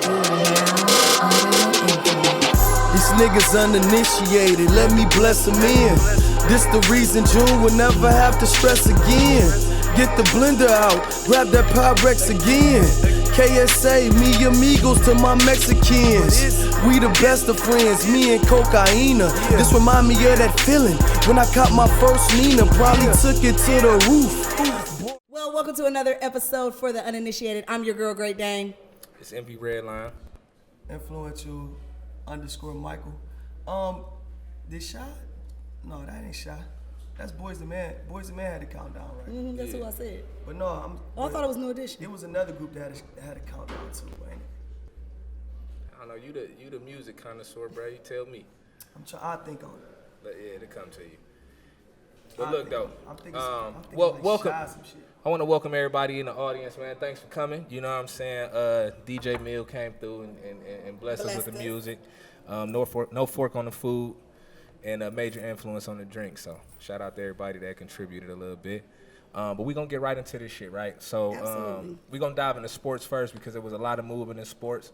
These niggas uninitiated, let me bless them in. This the reason June will never have to stress again. Get the blender out, grab that Pyrex again. KSA, me amigos to my Mexicans. We the best of friends, me and Cocaina. This remind me of that feeling when I caught my first Nina. Probably took it to the roof. Well, welcome to another episode for the Uninitiated. I'm your girl, Great Dane. It's MV Redline. Influential _ Michael. This shot? No, that ain't shot. That's Boys the Man. Boys the Man had the countdown, right? That's who I said. But no, I thought it was New Edition. It was another group that had a countdown too, ain't it? I don't know, you the music connoisseur, bro. You tell me. I think on it. But yeah, it'll come to you. But look though, I'm thinking like welcome. some shit. I want to welcome everybody in the audience, man. Thanks for coming. You know what I'm saying? DJ Mill came through and blessed us with the music. No fork on the food, and a major influence on the drink. So shout out to everybody that contributed a little bit. But we're going to get right into this shit, right? So we're going to dive into sports first because there was a lot of movement in sports.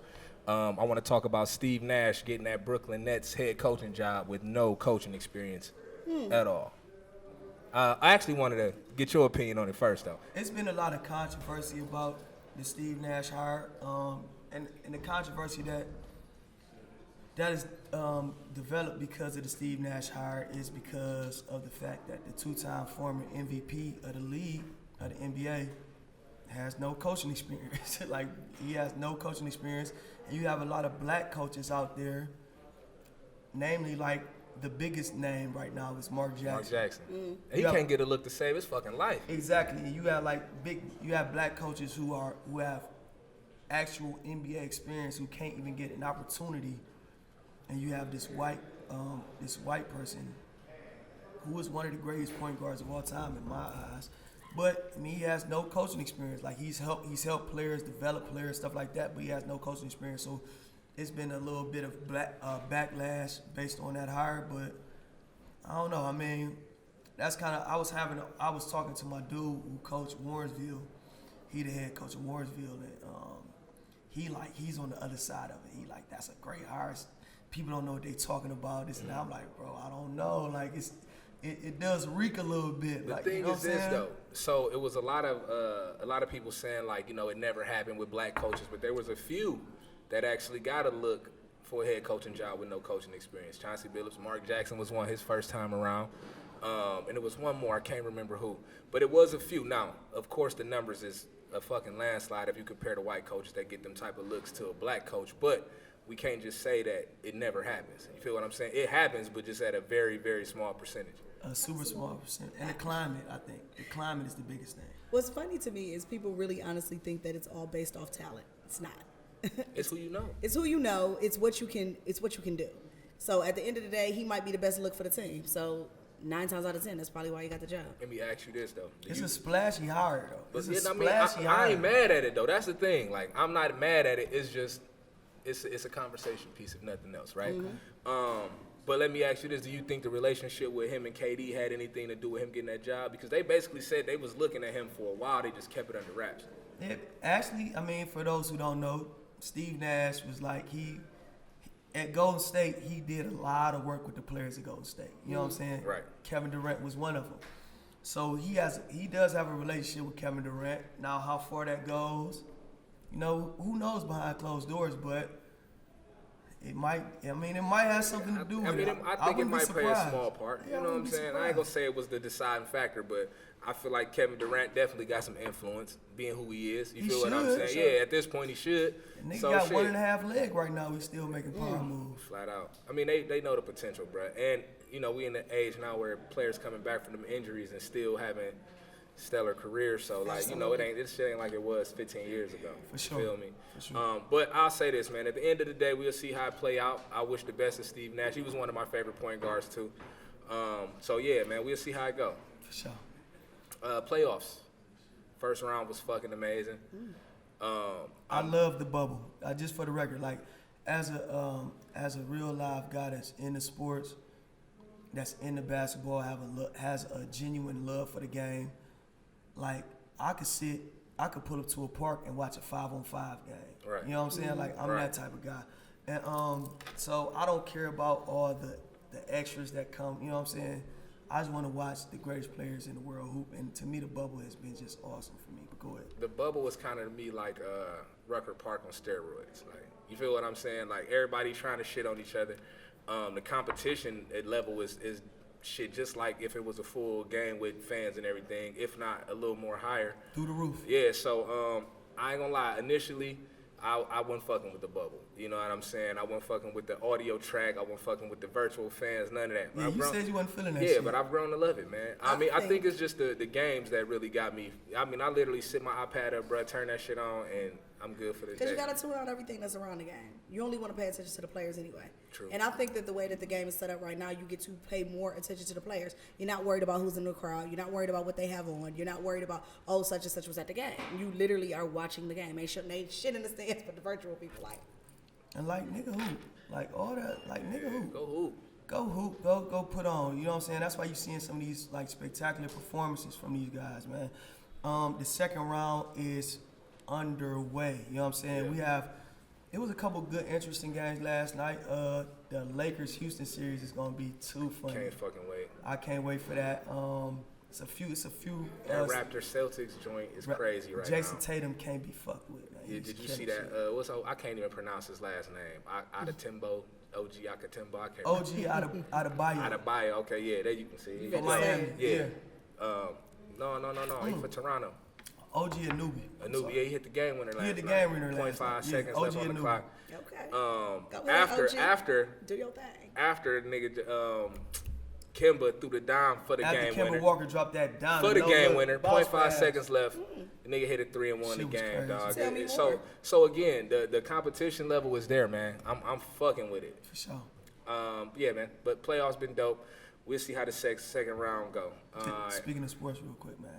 I want to talk about Steve Nash getting that Brooklyn Nets head coaching job with no coaching experience at all. I actually wanted to get your opinion on it first, though. It's been a lot of controversy about the Steve Nash hire, and the controversy that is developed because of the Steve Nash hire is because of the fact that the two-time former MVP of the league, of the NBA, has no coaching experience. Like, he has no coaching experience, and you have a lot of black coaches out there, namely, like, the biggest name right now is Mark Jackson. Mark Jackson. He can't get a look to save his fucking life. Exactly. You have you have black coaches who have actual NBA experience who can't even get an opportunity, and you have this white person who is one of the greatest point guards of all time in my eyes. But I mean, he has no coaching experience. Like, he's helped players develop players, stuff like that, but he has no coaching experience. So it's been a little bit of backlash based on that hire, but I don't know. I mean, that's kind of, I was talking to my dude who coached Warrensville. He the head coach of Warrensville, and he's on the other side of it. He like, that's a great hire. People don't know what they talking about. This and that. I'm like, bro, I don't know. Like, it does reek a little bit. The like, thing you know is this though. So it was a lot of people saying, like, you know, it never happened with black coaches, but there was a few that actually got a look for a head coaching job with no coaching experience. Chauncey Billups, Mark Jackson was one his first time around. And it was one more, I can't remember who. But it was a few. Now, of course, the numbers is a fucking landslide if you compare the white coaches that get them type of looks to a black coach. But we can't just say that it never happens. You feel what I'm saying? It happens, but just at a very, very small percentage. A super small percent. And the climate, I think. The climate is the biggest thing. What's funny to me is people really honestly think that it's all based off talent. It's not. It's who you know. It's who you know. It's what you can do. So at the end of the day, he might be the best look for the team. So 9 times out of 10, that's probably why he got the job. Let me ask you this though. It's a splashy hire though. I ain't mad at it though. That's the thing. Like, I'm not mad at it. It's just it's a conversation piece if nothing else, right? Mm-hmm. But let me ask you this: do you think the relationship with him and KD had anything to do with him getting that job? Because they basically said they was looking at him for a while. They just kept it under wraps. Actually, I mean, for those who don't know, Steve Nash was like, at Golden State, he did a lot of work with the players at Golden State. You know what I'm saying? Right. Kevin Durant was one of them. So he does have a relationship with Kevin Durant. Now, how far that goes, you know, who knows behind closed doors, but it might have something to do with it. I think it might play a small part. You know what I'm saying? I ain't gonna say it was the deciding factor, but I feel like Kevin Durant definitely got some influence, being who he is. You feel what I'm saying? Sure. Yeah, at this point he should. And nigga got 1.5 leg right now. He's still making power moves. Flat out. I mean, they know the potential, bro. And, you know, we in the age now where players coming back from them injuries and still having stellar careers. So, like, you know, this shit ain't like it was 15 years ago. For sure. You feel me? For sure. But I'll say this, man. At the end of the day, we'll see how it play out. I wish the best of Steve Nash. He was one of my favorite point guards, too. So, yeah, man, we'll see how it go. For sure. Playoffs. First round was fucking amazing. I love the bubble. Just for the record, like, as a real live guy that's in the sports, that's in the basketball, has a genuine love for the game. Like, I I could pull up to a park and watch a 5-on-5 game. Right. You know what I'm saying? Like, I'm that type of guy. And so I don't care about all the extras that come, you know what I'm saying? I just want to watch the greatest players in the world hoop, and to me, the bubble has been just awesome for me. But go ahead. The bubble was kind of to me like Rucker Park on steroids. Like, you feel what I'm saying? Like, everybody trying to shit on each other. The competition at level is shit just like if it was a full game with fans and everything, if not a little more higher. Through the roof. Yeah, so I ain't gonna lie. Initially, I wasn't fucking with the bubble. You know what I'm saying? I wasn't fucking with the audio track. I wasn't fucking with the virtual fans. None of that. Yeah, you said you wasn't feeling that yeah, shit. but I've grown to love it, man. I think it's just the games that really got me. I mean, I literally sit my iPad up, bro, turn that shit on, and I'm good for the day. Because you got to tune out everything that's around the game. You only want to pay attention to the players anyway. True. And I think that the way that the game is set up right now, you get to pay more attention to the players. You're not worried about who's in the crowd. You're not worried about what they have on. You're not worried about, oh, such and such was at the game. You literally are watching the game. Ain't shit in the stands, but the virtual people like. And like, nigga hoop. Like, all that, like, nigga hoop. Go hoop. Go hoop, go put on. You know what I'm saying? That's why you're seeing some of these, like, spectacular performances from these guys, man. The second round is underway. You know what I'm saying? Yeah. It was a couple good, interesting games last night. The Lakers-Houston series is gonna be too funny. Can't fucking wait. I can't wait for that. It's a few. That Raptors Celtics joint is crazy right Jason now. Tatum can't be fucked with, man. Yeah, did you see that? I can't even pronounce his last name. Akatimbo, OG Akatimbo. I can't. OG out of Bayou. Out of Bio. Okay, yeah, there you can see. From Miami. Yeah. No. He for Toronto. OG Anubi. Anubi, yeah, he hit the game winner last night. He hit the game winner last 0.5 night. seconds Yeah, left OG on the Anubi. clock. Okay. Go ahead, After do your thing. After nigga Kimba threw the dime for the After game Kemba winner. Walker dropped that dime. For the no game look, winner, bounce 0.5 pass. seconds left. The nigga hit a 3 and won the Shit was game, crazy. dog. Tell me So more. so again, the competition level is there, man. I'm fucking with it. For sure. Yeah, man. But playoffs been dope. We'll see how the second round go. Speaking of sports real quick, man.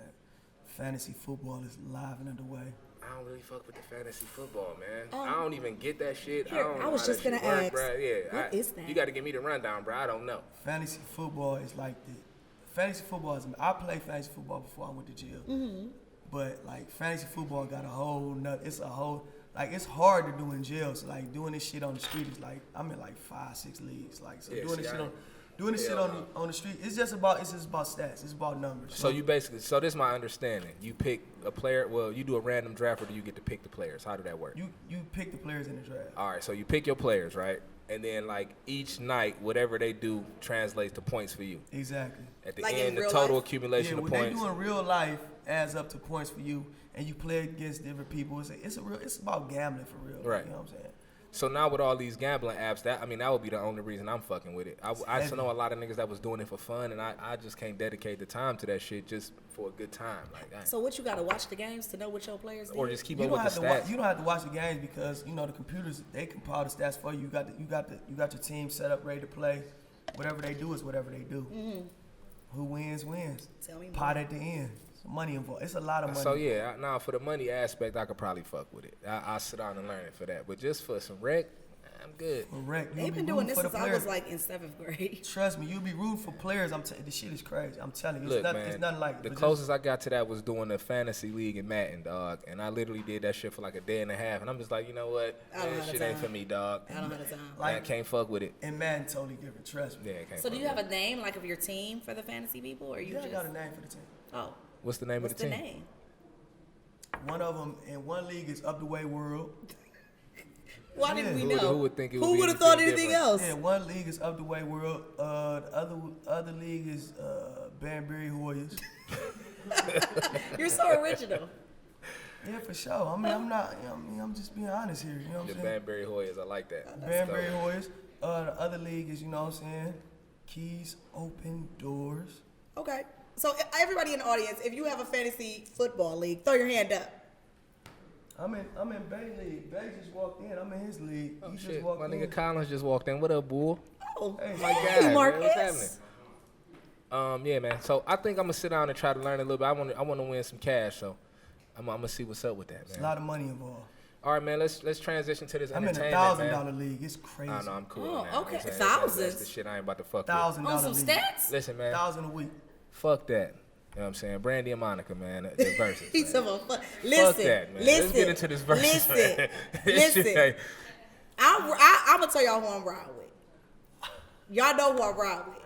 Fantasy football is live and underway. I don't really fuck with the fantasy football, man. I don't even get that shit. Here, I don't know I was how just that gonna shit work, ask, bruh. Yeah, what is that? You got to give me the rundown, bro. I don't know. Fantasy football is like fantasy football is. I played fantasy football before I went to jail. Mm-hmm. But like fantasy football got a whole it's hard to do in jail. So like doing this shit on the street is like I'm in like 5-6 leagues. Like so Yeah, doing see, this shit I- on doing this shit on the street. It's just about stats. It's about numbers. So this is my understanding. You pick a player. Well, you do a random draft, or do you get to pick the players? How did that work? you pick the players in the draft. All right, so you pick your players, right? And then like each night, whatever they do translates to points for you. Exactly. At the Like in end, the real total life? accumulation Yeah, of what points. they do in real life adds up to points for you, and you play against different people. It's about gambling for real. Right. You know what I'm saying? So now with all these gambling apps, that would be the only reason I'm fucking with it. I just know a lot of niggas that was doing it for fun, and I just can't dedicate the time to that shit just for a good time. Like, So what, you got to watch the games to know what your players or did? just keep You up don't with have the to stats. you don't have to watch the games because you know the computers they compile the stats for you. You got your team set up ready to play. Whatever they do is whatever they do. Mm-hmm. Who wins wins. Tell me more. Pot at the end. Some money involved. It's a lot of money. So yeah, now for the money aspect, I could probably fuck with it. I'll sit down and learn it for that. But just for some rec, I'm good. Correct. They've been doing this since I was like in 7th grade. Trust me, you'll be rooting for players. This shit is crazy. I'm telling you, Look, man, it's nothing like the but closest I got to that was doing a fantasy league in Madden, dog. And I literally did that shit for like a day and a half. And I'm just like, you know what? I don't Man, have the shit ain't time. for me, dog. I don't have the time. I can't fuck with it. And Madden totally different. Trust me. Yeah, I can't So fuck do you have with a name like of your team for the fantasy people, or you Yeah, I just? got a name for the team. Oh, it. What's the name what's of the the team? name? One of them in one league is Up the Way World. Why didn't we Who- know? who would think it would Who be would have thought anything anything else? Yeah, one league is Up the Way World. The other league is Banbury Hoyas. You're so original. Yeah, for sure. I mean, I'm just being honest here. You know what The I'm saying? Banbury Hoyas, I like that. Banbury Hoyas. The other league is, you know what I'm saying? Keys Open Doors. Okay. So everybody in the audience, if you have a fantasy football league, throw your hand up. I'm in Bay League. Bay just walked in. I'm in his league. Oh He shit, just walked my in. nguy Collins just walked in. What up, bull? Oh, Hey, My hey, God, Marcus. man, what's happening? Yeah, man. So I think I'm gonna sit down and try to learn a little bit. I want to win some cash, so I'm gonna see what's up with that, There's a man. lot of money involved. All right, man. Let's transition to this I'm in entertainment, a man. $1,000 league. It's crazy. I know I'm cool. Oh, man. okay. I'm saying, Thousands? That's the shit I ain't about to fuck with. $1,000 On some league. stats? Listen, man. 1,000 a week. Fuck that. You know what I'm saying? Brandy and Monica, man, the verses. He's man. so fun. Fuck Listen, that, man. listen. Let's get into this verses, Listen, man. listen. I'm gonna tell y'all who I'm riding with. Y'all know who I'm riding with.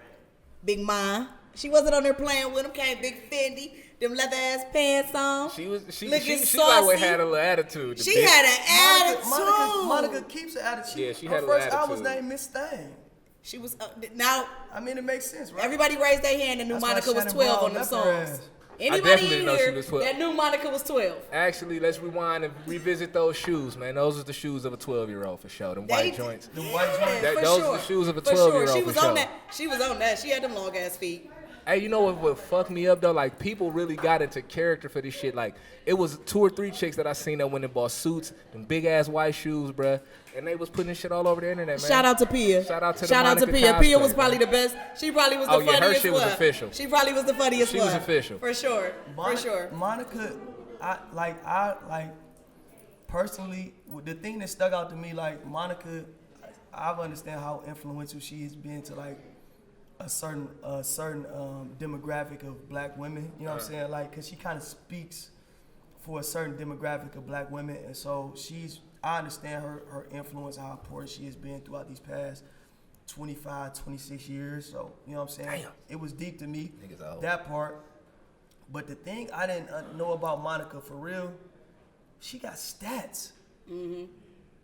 Big Mom. She wasn't on there playing with him. Came Big Fendi, them leather ass pants on. She looking always saucy. had a little attitude. She had an attitude. Monica keeps an attitude. Yeah, she Her had a first little album was attitude. named Miss Thing. She was now. I mean, it makes sense, right? Everybody raised their hand and knew That's why Monica was Shannon 12 Brown on them left her songs. ass. Anybody definitely in know she here was 12. that knew Monica was 12? Actually, let's rewind and revisit those shoes, man. Those are the shoes of a 12-year-old for sure. Them white joints. The white joints. For Those sure. are the shoes of a For 12-year-old She for was sure. on that. She was on that. She had them long ass feet. Hey, you know what fucked me up though? Like, people really got into character for this shit. Like, it was 2 or 3 chicks that I seen that went and bought suits, them big ass white shoes, bruh, and they was putting this shit all over the internet, man. Shout out to Pia. Shout out to the Shout out to Monica Pia. Pia cosplay, was probably man. the best. She probably was the Oh, yeah, her funniest shit was one. official. She probably was the funniest She one. was official. For sure. For sure. Monica, I personally, the thing that stuck out to me, like Monica, I understand how influential she has been to like a certain demographic of black women. You know what I'm saying? Like, cause she kind of speaks for a certain demographic of black women, and so I understand her influence, how important she has been throughout these past 25, 26 years. So, you know what I'm saying? Damn. It was deep to me, Niggas old. that part. But the thing I didn't know about Monica for real, she got stats. Mm-hmm.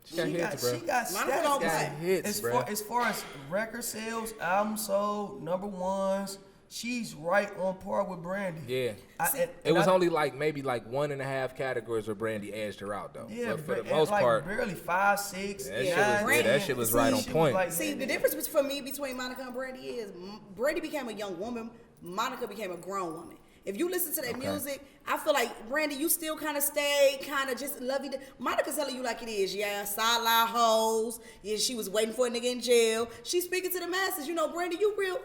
She got hits, bro. She got Monica stats. don't Got play. hits, bro. As far as record sales, album sold, number ones, she's right on par with Brandy. Yeah. It was only like maybe like 1.5 categories where Brandy edged her out though. Yeah, but for the and most like part, barely 5, 6. that shit was right on point. See, the difference for me between Monica and Brandy is Brandy became a young woman, Monica became a grown woman. If you listen to that music, I feel like, Brandy, you still kind of stay, kind of just lovey. Monica's telling you like it is. Yeah, sideline hoes. Yeah, she was waiting for a nigga in jail. She's speaking to the masses. You know, Brandy, you real.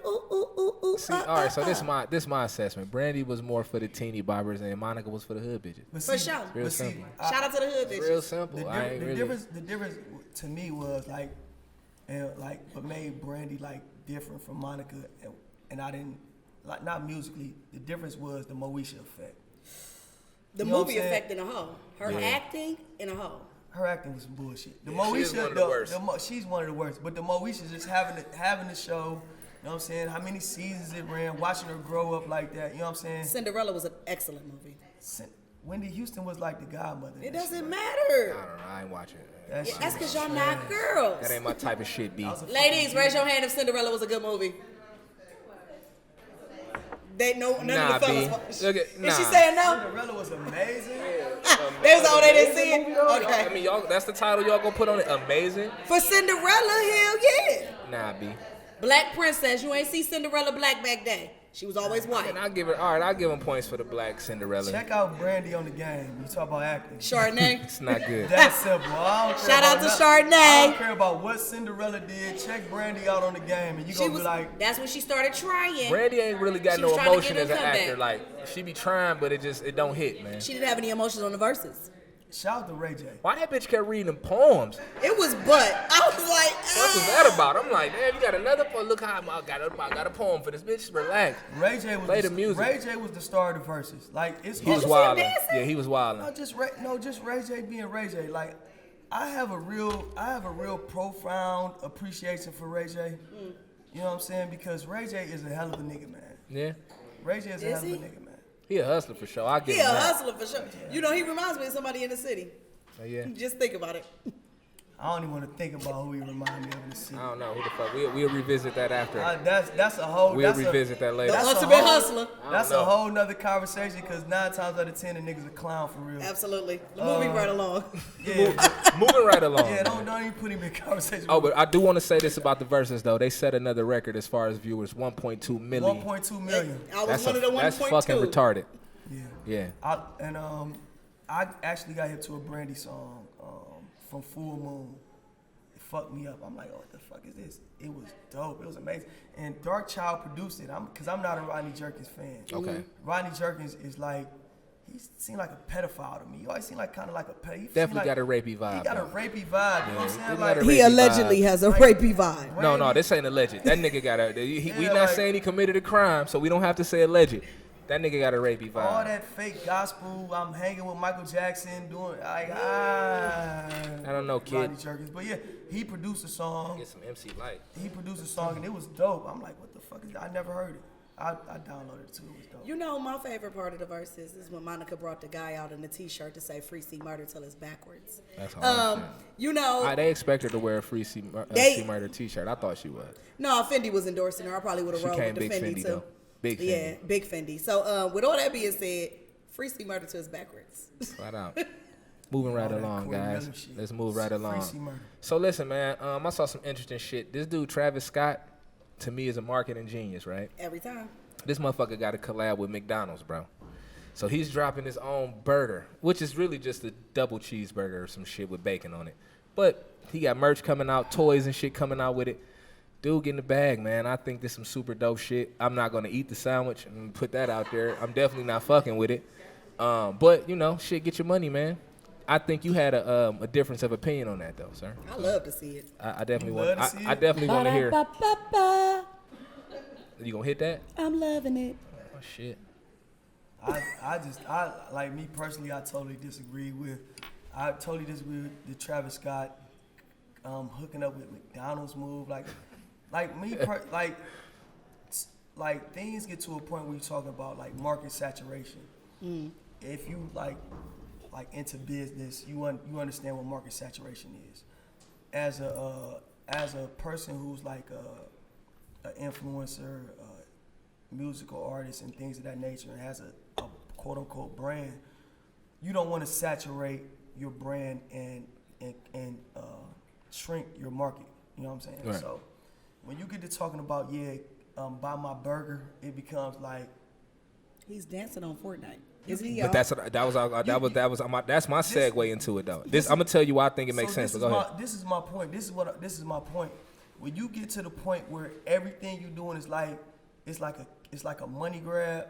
See, all right, so this my assessment. Brandy was more for the teeny bobbers, and Monica was for the hood bitches. For sure. Real simple. Shout out to the hood bitches. Real simple. The difference to me was like, what made Brandy like different from Monica, and I didn't. Like, not musically, the difference was the Moesha effect. The You know movie what I'm saying? effect in a hoe. Her acting in a hoe. Her acting was some bullshit. The Yeah, she is Moesha, one of the worst. She's one of the worst. But the Moesha just having the show, you know what I'm saying? How many seasons it ran, watching her grow up like that, you know what I'm saying? Cinderella was an excellent movie. Wendy Houston was like the godmother. It in that doesn't shit. matter. I don't know. I ain't watching it. That shit That's was because y'all trash. not girls. That ain't my type of shit, B. Ladies, raise your hand if Cinderella was a good movie. They know none Nah, of the B. fellas. Look at, Is she nah. saying no? Cinderella was amazing. They was all they didn't see it. I Okay. mean, y'all. That's the title y'all gonna put on it. Amazing. For Cinderella, hell yeah. Nah, B. Black Princess, you ain't see Cinderella black back then. She was always white. And I'll give her. All right, I'll give him points for the black Cinderella. Check out Brandy on the game. You talk about acting. Chardonnay. It's not good. That's simple. I don't care Shout out about to nothing. Chardonnay. I don't care about what Cinderella did. Check Brandy out on the game, and you She gonna was be like, that's when she started trying. Brandy ain't really got She no was trying to emotion get as her an comeback. actor. Like, she be trying, but it don't hit, man. She didn't have any emotions on the verses. shout out to Ray J. Why that bitch kept reading them poems? It was butt. I was like, What was that about? I'm like, damn, you got another poem. Look how I got a poem for this bitch. Relax. Ray J was Play the music. Ray J was the star of the verses. Like it's He was he wilding. dancing? Yeah, he was wilding. just Ray J being Ray J. Like I have a real profound appreciation for Ray J. You know what I'm saying? Because Ray J is a hell of a nigga, man. Yeah, Ray J is a Is hell of a he? nigga, man. he a hustler for sure. I get he him a that. hustler for sure. You know, he reminds me of somebody in the city. Yeah. Just think about it. I don't even want to think about who he remind me of in the city. I don't know who the fuck. We'll revisit that after. That's a whole. We'll that's revisit that later. The That's a ultimate whole- hustler. That's know. a whole nother conversation because 9 times out of 10 the niggas a clown for real. Absolutely. The movie right along. Yeah, Moving right along. yeah. Don't even put him in conversation. Oh, but I do want to say this about the verses though. They set another record as far as viewers, 1.2 million. 1.2 million. I was one of the 1.2. That's fucking retarded. Yeah. Yeah. I actually got hit to a Brandy song from Full Moon. It fucked me up. I'm like, oh, what the fuck is this? It was dope. It was amazing. And Dark Child produced it. Because I'm not a Rodney Jerkins fan. Okay. Rodney Jerkins is like, he seemed like a pedophile to me. He always seemed like kind of like a pedophile. Definitely got a rapey vibe. He got a though. rapey vibe. You know what I'm saying? He got Like, a He rapey allegedly vibe. has a rapey vibe. No, this ain't alleged. That nigga got a. We Yeah, not like- saying he committed a crime, so we don't have to say alleged. That nigga got a rapey vibe. All that fake gospel. I'm hanging with Michael Jackson, doing like I don't know, kid. Rodney Jerkins. But yeah, he produced a song. Get some MC Light. He produced a song and it was dope. I'm like, what the fuck is that? I never heard it. I downloaded it too. It was dope. You know, my favorite part of the verses is when Monica brought the guy out in the T-shirt to say "Free C Murder" till it's backwards. That's hard. You know, They expect her to wear a free C Murder T-shirt. I thought she was. no, Fendi was endorsing her. I probably would have She rolled came with the big Fendi Fendi, too. though. Big Fendi. Yeah, big Fendi. So, with all that being said, "Free C Murder" till it's backwards. Flat out. Moving right All that along, Corey guys. Miller shit. Let's move right Free along. C Murder. So listen, man. I saw some interesting shit. This dude, Travis Scott, to me is a marketing genius, right? Every time. This motherfucker got a collab with McDonald's, bro. So he's dropping his own burger, which is really just a double cheeseburger or some shit with bacon on it. But he got merch coming out, toys and shit coming out with it. Dude, get in the bag, man. I think this is some super dope shit. I'm not gonna eat the sandwich and put that out there. I'm definitely not fucking with it. But you know, shit, get your money, man. I think you had a difference of opinion on that, though, sir. I love to see it. I definitely You want. love to see I it? definitely want to hear. Ba-da-ba-ba-ba. You gonna hit that? I'm loving it. Oh shit. I like me personally. I totally disagree with the Travis Scott hooking up with McDonald's move. Like things get to a point where you're talking about like market saturation. If you like into business, you understand what market saturation is. As a person who's like an influencer, musical artist, and things of that nature, and has a quote unquote brand, you don't want to saturate your brand and shrink your market. You know what I'm saying? Right. So when you get to talking about buy my burger, it becomes like He's dancing on Fortnite. Isn't he? But that's my segue into it though. I'm gonna tell you why I think it makes sense. But go ahead. This is my point. This is my point. When you get to the point where everything you're doing is like it's like a money grab,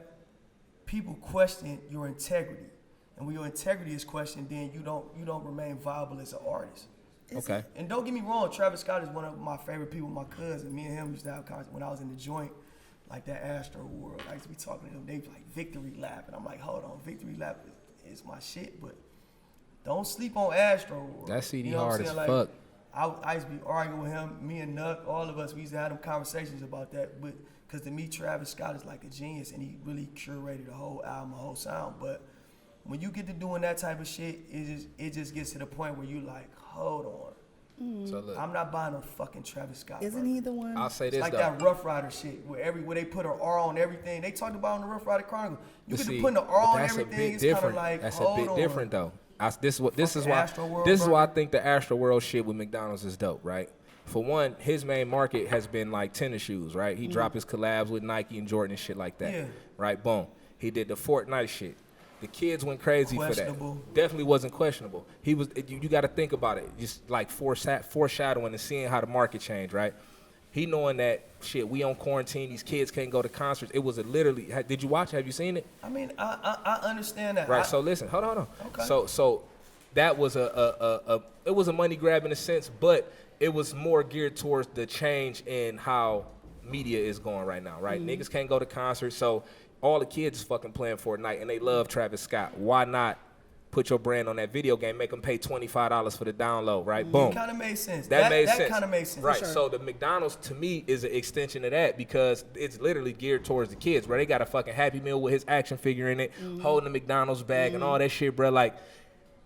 people question your integrity, and when your integrity is questioned, then you don't remain viable as an artist. Okay. And don't get me wrong, Travis Scott is one of my favorite people. My cousin, me and him used to have conversations when I was in the joint, like that Astro World. I used to be talking to them. They like Victory Lap, and I'm like, hold on, Victory Lap is my shit, but don't sleep on Astro World. That CD You know what hard I'm as saying? fuck. I used to be arguing with him, me and Nuck, all of us. We used to have them conversations about that, but because to me, Travis Scott is like a genius, and he really curated a whole album, a whole sound. But when you get to doing that type of shit, it just gets to the point where you like, hold on. So look, I'm not buying a fucking Travis Scott. Isn't burger. he the one? I'll say It's this like though. that Rough Rider shit where they put an R on everything. They talked about on the Rough Rider Chronicle. You But get see, to put an R but on that's a everything. bit It's kind of different. like That's hold a bit on. different though. This is Fucking why Astro World this is why I burger. think the Astro World shit with McDonald's is dope, right? For one, his main market has been like tennis shoes, right? He dropped his collabs with Nike and Jordan and shit like that, Yeah. right? Boom. He did the Fortnite shit. The kids went crazy for that. Questionable. Definitely wasn't questionable. He was. You got to think about it. Just like foreshadowing and seeing how the market changed, right? He knowing that shit. We on quarantine. These kids can't go to concerts. It was a literally. Did you watch? Have you seen it? I mean, I understand that. Right. So listen. Hold on. Okay. So that was it was a money grab in a sense, but it was more geared towards the change in how media is going right now. Right. Niggas can't go to concerts, so all the kids is fucking playing Fortnite, and they love Travis Scott. Why not put your brand on that video game? Make them pay $25 for the download. Right. Boom. It kind of made sense. That made sense. That kind of made sense. Right. For sure. So the McDonald's to me is an extension of that because it's literally geared towards the kids, bro. They got a fucking Happy Meal with his action figure in it, holding the McDonald's bag and all that shit, bro. Like,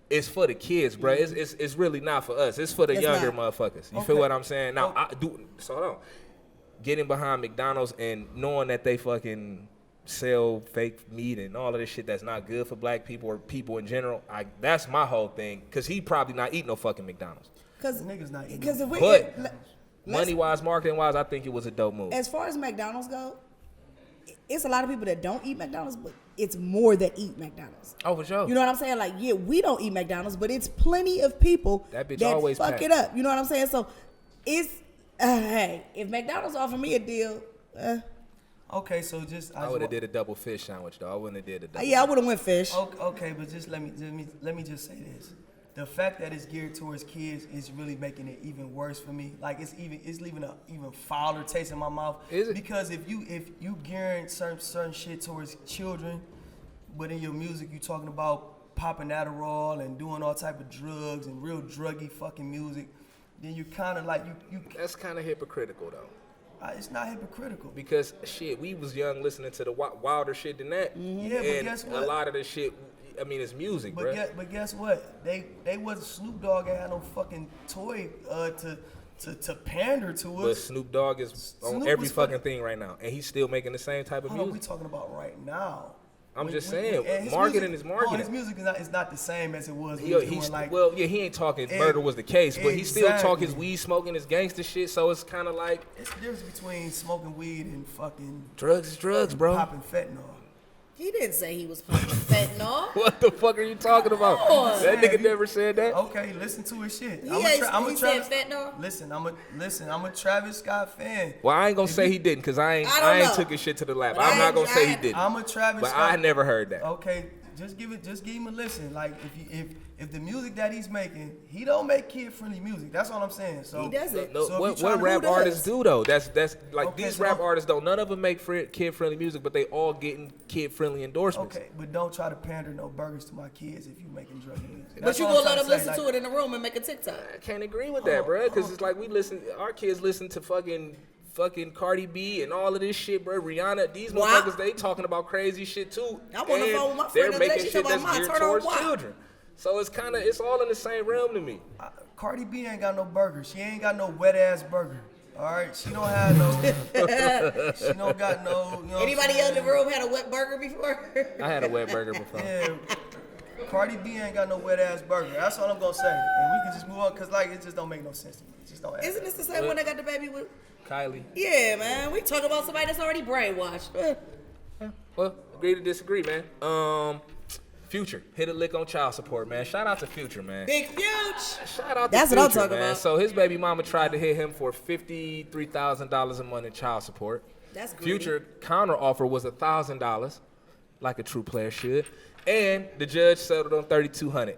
it's for the kids, bro. It's really not for us. It's for the It's younger not. motherfuckers. You Okay. feel what I'm saying? Now, Oh. so hold on. Getting behind McDonald's and knowing that they fucking sell fake meat and all of this shit that's not good for black people or people in general, that's my whole thing. Because he probably not eating no fucking McDonald's. Because The niggas not eating if we But let's- money-wise, marketing-wise, I think it was a dope move. as far as McDonald's go, it's a lot of people that don't eat McDonald's, but it's more that eat McDonald's. Oh, for sure. You know what I'm saying? Like, yeah, we don't eat McDonald's, but it's plenty of people That bitch that always fuck packed. it up. You know what I'm saying? So it's hey, if McDonald's offer me a deal, Okay, so just I would have did a double fish sandwich though. I wouldn't have did a double. yeah, I would have went fish. Okay, but just let me just say this. the fact that it's geared towards kids is really making it even worse for me. Like it's leaving a even fouler taste in my mouth. Is it? Because if you gearing certain shit towards children, but in your music you talking about popping Adderall and doing all type of drugs and real druggy fucking music, then you kind of like you. That's kind of hypocritical though. It's not hypocritical. Because shit, we was young listening to the wilder shit than that. Yeah, but and guess what? a lot of the shit, I mean, it's music, bro. But guess what? They wasn't Snoop Dogg ain't had no fucking toy to pander to us. But Snoop Dogg is on Snoop every was fucking thing right now, and he's still making the same type of Hold on, we music. talking about right now. I'm just saying, and his marketing music, is marketing. His music is not the same as it was. When He, he was he's doing like, well, yeah, he ain't talking murder was the case, but he still talk his Exactly. weed smoking, his gangster shit. So it's kind of like it's the difference between smoking weed and fucking drugs is drugs, bro. popping fentanyl. He didn't say he was popping fentanyl. What the fuck are you talking about? on. That nigga never said that. Okay, listen to his shit. He Travis, said fentanyl. Listen, I'm a Travis Scott fan. Well, I ain't gonna say he didn't, cause I don't ain't know. took his shit to the lab. But I'm not gonna say he I- didn't. I'm a Travis But Scott. I never heard that. Okay, just give him a listen. Like if the music that he's making, he don't make kid friendly music. That's all I'm saying. So He doesn't. No, So if what you tryna- rap who artists does? do though? That's like Okay, these so rap I'm- artists don't. None of them make kid friendly music, but they all getting kid friendly endorsements. Okay, but don't try to pander no burgers to my kids if you making drug music. But That's you all gonna I'm let trying him say, listen like, to it in the room and make a TikTok. I can't agree with that, bro. Because it's like we listen. Our kids listen to fucking Cardi B and all of this shit, bro. Rihanna. These Wow. motherfuckers, they talking about crazy shit too. I'm on the And phone with my friend they're the other day. making She shit talking that's about, geared "Ma, turn on towards WAP." children. So it's all in the same realm to me. Cardi B ain't got no burger. She ain't got no wet ass burger. All right, she don't have no. She don't got no. You know what I'm Anybody else in the saying? room had a wet burger before? I had a wet burger before. Yeah, Cardi B ain't got no wet ass burger. That's all I'm gonna say. And we can just move on because like it just don't make no sense to me. It just don't. add Isn't up. this the same one that got the baby with? Kylie. Yeah, man. We talk about somebody that's already brainwashed. Well, agree to disagree, man. Future hit a lick on child support, man. Shout out to Future, man. Big Fuge. Shout out to That's Future, what I'm talking man. about. So his baby mama tried to hit him for $53,000 a month in child support. That's greedy. Future counter offer was $1,000, like a true player should, and the judge settled on $3,200.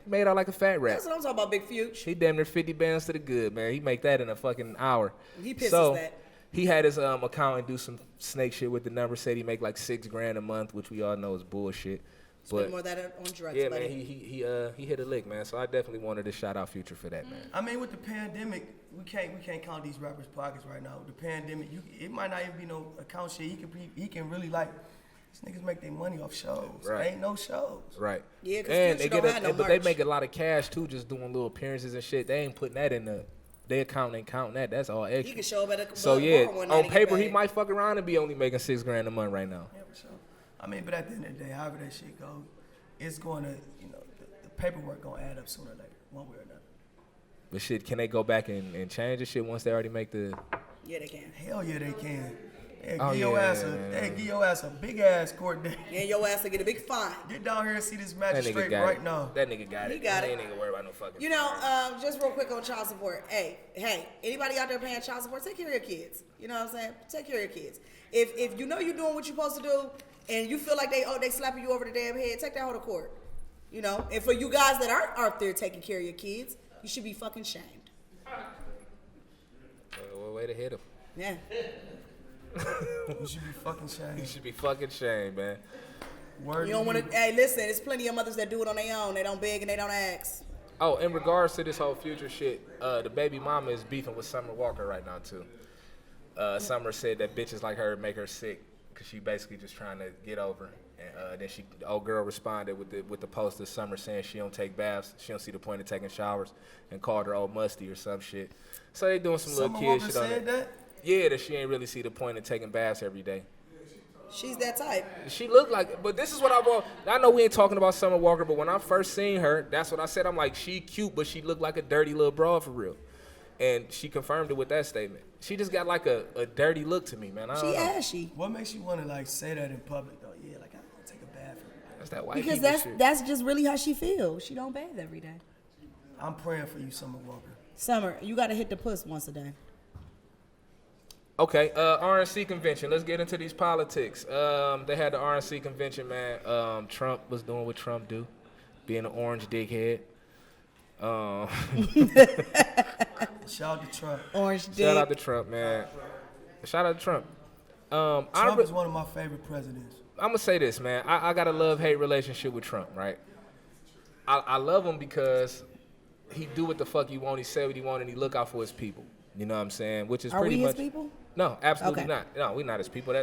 He made out like a fat rat. That's what I'm talking about, Big Fuge. He damn near 50 bands to the good, man. He make that in a fucking hour. He pisses so, that. He had his accountant do some snake shit with the number. Said he make like $6,000 a month, which we all know is bullshit. Spend But more of that on drugs, yeah, buddy. man, he hit a lick, man. So I definitely wanted to shout out Future for that, man. I mean, with the pandemic, we can't count these rappers' pockets right now. With the pandemic, it might not even be no account shit. He can really like. These niggas make their money off shows. Right. Ain't no shows. Right. Yeah, 'cause and Future they don't have no but they merch. make a lot of cash too, just doing little appearances and shit. They ain't putting that in their account ain't counting that. That's all extra. He can show up at a So bar yeah, one night on and get paper he paid. might fuck around and be only making $6,000 a month right now. Yeah, for sure. I mean, but at the end of the day, however that shit goes, it's going to, the paperwork gonna add up sooner or later, one way or another. But shit, can they go back and change the shit once they already make the? Yeah, they can. Hell yeah, they can. Hey, Oh, give your yeah, ass man. give your ass a big ass court date. And your ass will get a big fine. Get down here and see this That nigga magistrate got right it. now. That nigga got He it. got He it. ain't even worry about no fucking. You know, just real quick on child support. Hey, anybody out there paying child support, take care of your kids. You know what I'm saying? Take care of your kids. If you know you're doing what you're supposed to do, and you feel like they slapping you over the damn head, take that hoe to court. You know, and for you guys that aren't out there taking care of your kids, you should be fucking shamed. Way to hit him. Yeah. You should be fucking You shamed. should be fucking shamed, man. Word You don't to want to. Hey, listen, there's plenty of mothers that do it on their own. They don't beg and they don't ask. Oh, in regards to this whole Future shit, the baby mama is beefing with Summer Walker right now too. Summer said that bitches like her make her sick because she basically just trying to get over. And then the old girl responded with the post of Summer saying she don't take baths, she don't see the point of taking showers, and called her old musty or some shit. So they doing some Summer little kid Walker shit on said that. that? Yeah, that she ain't really see the point of taking baths every day. She's that type. She looked like, but this is what I want. I know we ain't talking about Summer Walker, but when I first seen her, that's what I said. I'm like, she cute, but she looked like a dirty little broad for real. And she confirmed it with that statement. She just got like a dirty look to me, man. I don't She know. ashy. What makes you want to like say that in public though? Yeah, like I don't take a bath. That's that white Because people shit. that's just really how she feels. She don't bathe every day. I'm praying for you, Summer Walker. Summer, you gotta hit the puss once a day. Okay, RNC convention. Let's get into these politics. They had the RNC convention, man. Trump was doing what Trump do, being an orange dickhead. Shout out to Trump. Orange dick. Shout out to Trump, man. Shout out to Trump. Trump is one of my favorite presidents. I'm gonna say this, man. I got a love-hate relationship with Trump, right? I love him because he do what the fuck he want. He say what he want, and he look out for his people. You know what I'm saying? Which is Are pretty we much his people? No, absolutely Okay. not. No, we not his people.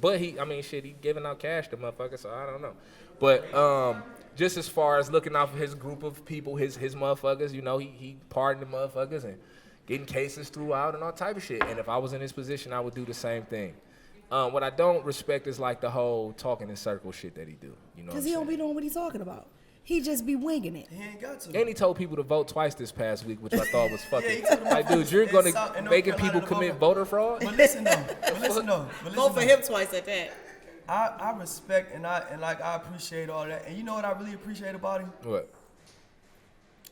But he giving out cash to motherfuckers, so I don't know. But just as far as looking out for his group of people, his motherfuckers, you know, he pardoned the motherfuckers and getting cases throughout and all type of shit. And if I was in his position, I would do the same thing. What I don't respect is like the whole talking in circles shit that he do. You know, Because he don't be knowing what he's talking about. He just be winging it. He ain't got to. And he told people to vote twice this past week, which I thought was fucking. he told them Like, dude, you're in gonna North making Carolina people to commit vote. voter fraud. But listen though. Vote for him twice at that. I respect and I appreciate all that. And you know what I really appreciate about him? What?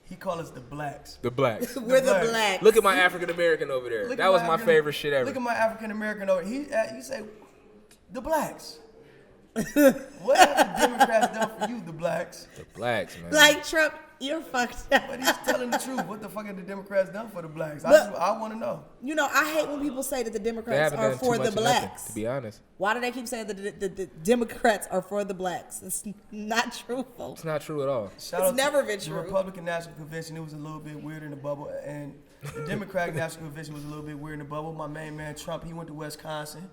He call us the blacks. The blacks. We're the blacks. blacks. Look at my African American over there. Look That at was my African- favorite shit ever. Look at my African American over. He say the blacks. What have the Democrats done for you, the blacks? The blacks, man. Like Trump, you're fucked up. But he's telling the truth. What the fuck have the Democrats done for the blacks? But- I want to know. You know, I hate when people say that the They Democrats haven't are done for too the much of nothing, blacks. to be honest. Why do they keep saying that the Democrats are for the blacks? It's not truthful. It's not true at all. Shout It's out never to been the true. Republican National Convention. It was a little bit weird in the bubble, and the Democratic National Convention was a little bit weird in the bubble. My main man Trump, he went to Wisconsin.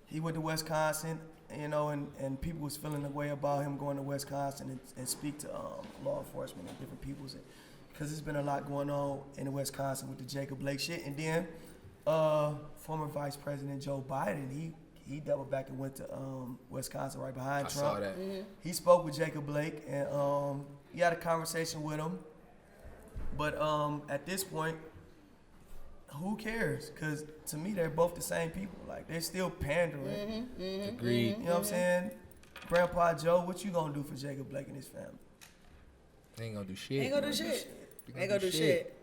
He went to Wisconsin, you know, and people was feeling the way about him going to Wisconsin and speak to law enforcement and different peoples, because there's been a lot going on in Wisconsin with the Jacob Blake shit. And then former Vice President Joe Biden, he doubled back and went to Wisconsin right behind I Trump. saw that. He spoke with Jacob Blake and he had a conversation with him. But at this point, who cares? Because to me, they're both the same people. Like, they're still pandering. Agreed. You know what I'm saying? Grandpa Joe, what you gonna do for Jacob Blake and his family? They ain't gonna do shit. Ain't gonna do shit. Ain't gonna do shit.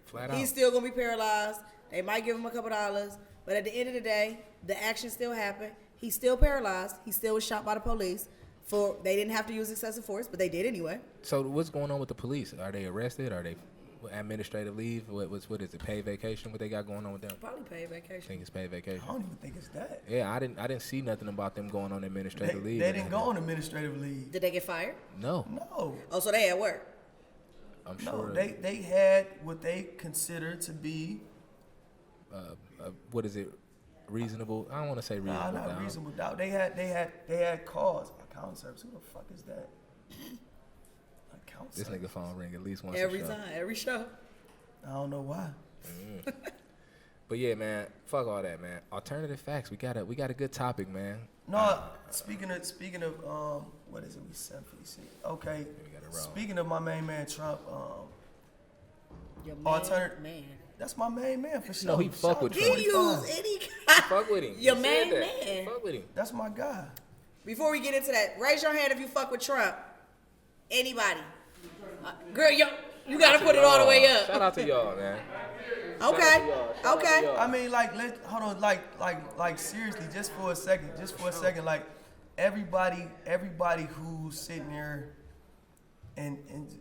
Flat out. He's still gonna be paralyzed. They might give him a couple dollars, but at the end of the day, the action still happened. He's still paralyzed. He still was shot by the police. They didn't have to use excessive force, but they did anyway. So what's going on with the police? Are they arrested? Are they administrative leave? What is it? Paid vacation? What they got going on with them? Probably paid I vacation. think it's paid vacation. I don't even think it's that. Yeah, I didn't see nothing about them going on administrative leave. They didn't go on administrative leave. Did they get fired? No, No. Oh, so they at work. I'm No, sure. they had what they considered to be What is it? Reasonable? I don't want to say reasonable. not doubt. reasonable doubt. They had cause. Accounting service. Who the fuck is that? Account This service. nigga phone ring at least once. Every a show. time, every show. I don't know why. But yeah, man, fuck all that, man. Alternative facts. We got a good topic, man. No, speaking of what is it? We 756. Okay. We gotta roll. Speaking of my main man Trump, Your Alternate- man. that's my main man for sure. No, he fuck Shout with out to Trump. He 45. use any kind. Fuck with him. Your He said main that. man. Fuck with him. That's my guy. Before we get into that, raise your hand if you fuck with Trump. Anybody? Girl, you gotta put it all the way Shout up. out to y'all, man. Okay. Okay. I mean, like, hold on, like, seriously, just for a second, like, everybody who's sitting there and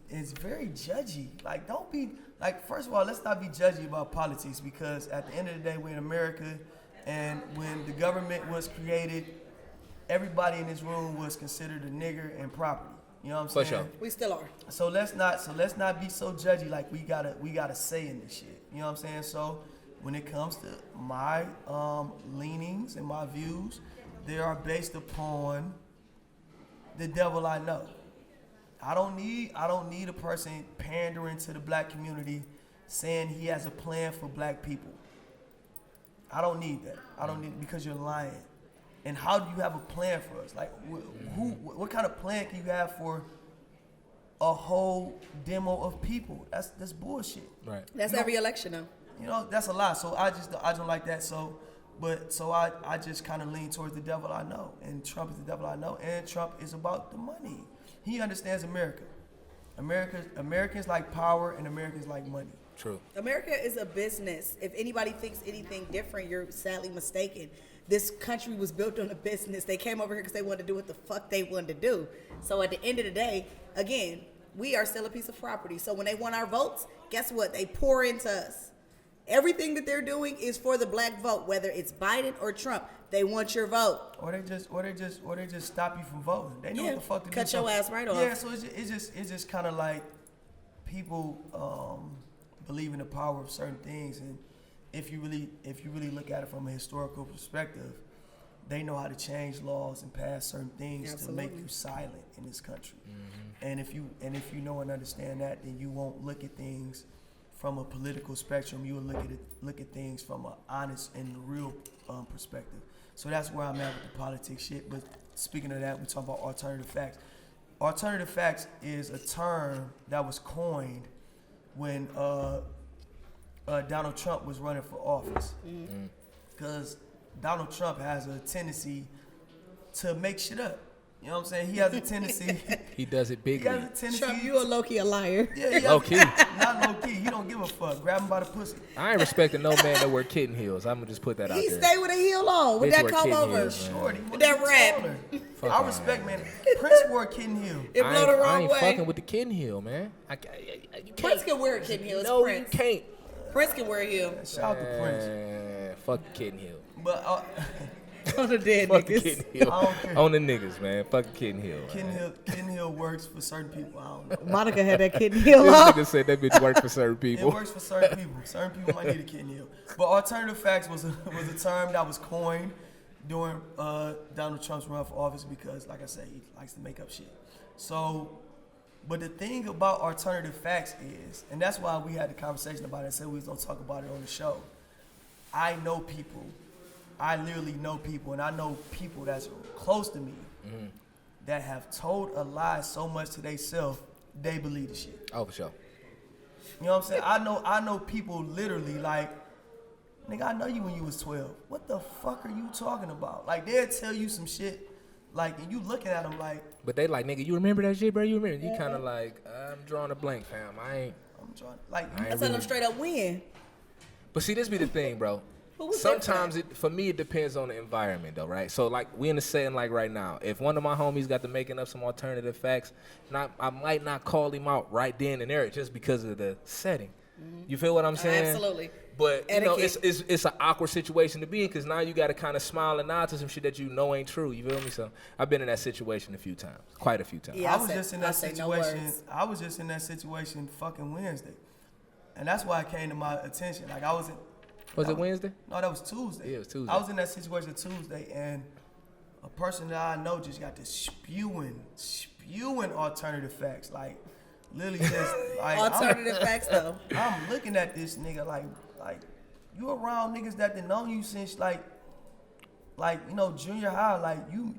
is very judgy. Like, don't be, like, first of all, let's not be judgy about politics, because at the end of the day, we're in America, and when the government was created, everybody in this room was considered a nigger and property. You know what I'm For saying? sure. We still are. So let's not be so judgy. Like, we gotta say in this shit. You know what I'm saying? So when it comes to my leanings and my views, they are based upon the devil I know. I don't need a person pandering to the black community saying he has a plan for black people. I don't need that. I don't need, because you're lying. And how do you have a plan for us? Like, what kind of plan can you have for a whole demo of people? That's bullshit. Right. That's You know- every election though. You know, that's a lie. So I don't like that. So I just kind of lean towards the devil I know, and Trump is the devil I know, and Trump is about the money. He understands America. Americans like power, and Americans like money. True. America is a business. If anybody thinks anything different, you're sadly mistaken. This country was built on a business. They came over here because they wanted to do what the fuck they wanted to do. So at the end of the day, again, we are still a piece of property. So when they want our votes, guess what? They pour into us. Everything that they're doing is for the black vote, whether it's Biden or Trump. They want your vote. Or they just stop you from voting. They know what the fuck to do. Cut your ass right off. Yeah, so it's just kind of like people believe in the power of certain things, and if you really look at it from a historical perspective, they know how to change laws and pass certain things to make you silent in this country. And if you know and understand that, then you won't look at things from a political spectrum. You will look at things from an honest and real perspective. So that's where I'm at with the politics shit. But speaking of that, we talk about alternative facts. Alternative facts is a term that was coined when Donald Trump was running for office. Because Donald Trump has a tendency to make shit up. You know what I'm saying? He has a tendency. He does it big. He has a tendency. Trump, you a low-key a liar. Yeah, Low key. Not low key. He don't give a fuck. Grab him by the pussy. I ain't respecting no man that wear kitten heels. I'm gonna just put that out He there. stay with a heel on, with Bitch that wear comb kitten over. heels, man. Shorty, With that wrap. Fuck I all respect, that. man. Prince wore a kitten heel. It blow the I wrong ain't way. fucking with the kitten heel, man. You Prince can wear a kitten heel. It's No, Prince. you can't. Prince can wear a heel. Shout out to Prince. Fuck the kitten heel. But On the dead Fuck the niggas. kitten heel. I don't care. On the niggas, man. Fuck the kitten heel. kitten heel works for certain people. I don't know. Monica had that kitten heel This on. nigga said that bitch works for certain It people. works for certain people. Certain people might need a kitten heel. But alternative facts was a term that was coined during Donald Trump's run for office because, like I said, he likes to make up shit. So, but the thing about alternative facts is, and that's why we had the conversation about it and said we was gonna talk about it on the show. I know people. I literally know people, and I know people that's close to me that have told a lie so much to themselves, they believe the shit. Oh, for sure. You know what I'm saying? I know people literally like, nigga, I know you when you was 12. What the fuck are you talking about? Like, they'll tell you some shit, like, and you looking at them like, But they like, nigga, you remember that shit, bro? You remember? You kind of like, I'm drawing a blank, fam. I'm trying, like, I I ain't tell them straight up win. But see, this be the thing, bro. Who was that Sometimes for me it depends on the environment though, right? So like we in the setting like right now. If one of my homies got to making up some alternative facts, I might not call him out right then and there just because of the setting. You feel what I'm saying? Absolutely. But you know, Etiquette. it's an awkward situation to be in because now you got to kind of smile and nod to some shit that you know ain't true. You feel me? So I've been in that situation a few times, quite a few times. Yeah. I was just in that I say no situation. words. I was just in that situation fucking Wednesday, and that's why it came to my attention. Like I was in. Was it Wednesday? No, that was Tuesday. Yeah, it was Tuesday. I was in that situation Tuesday, and a person that I know just got to spewing alternative facts, like literally just like Alternative facts though. I'm looking at this nigga like you around niggas that done known you since like you know junior high, like you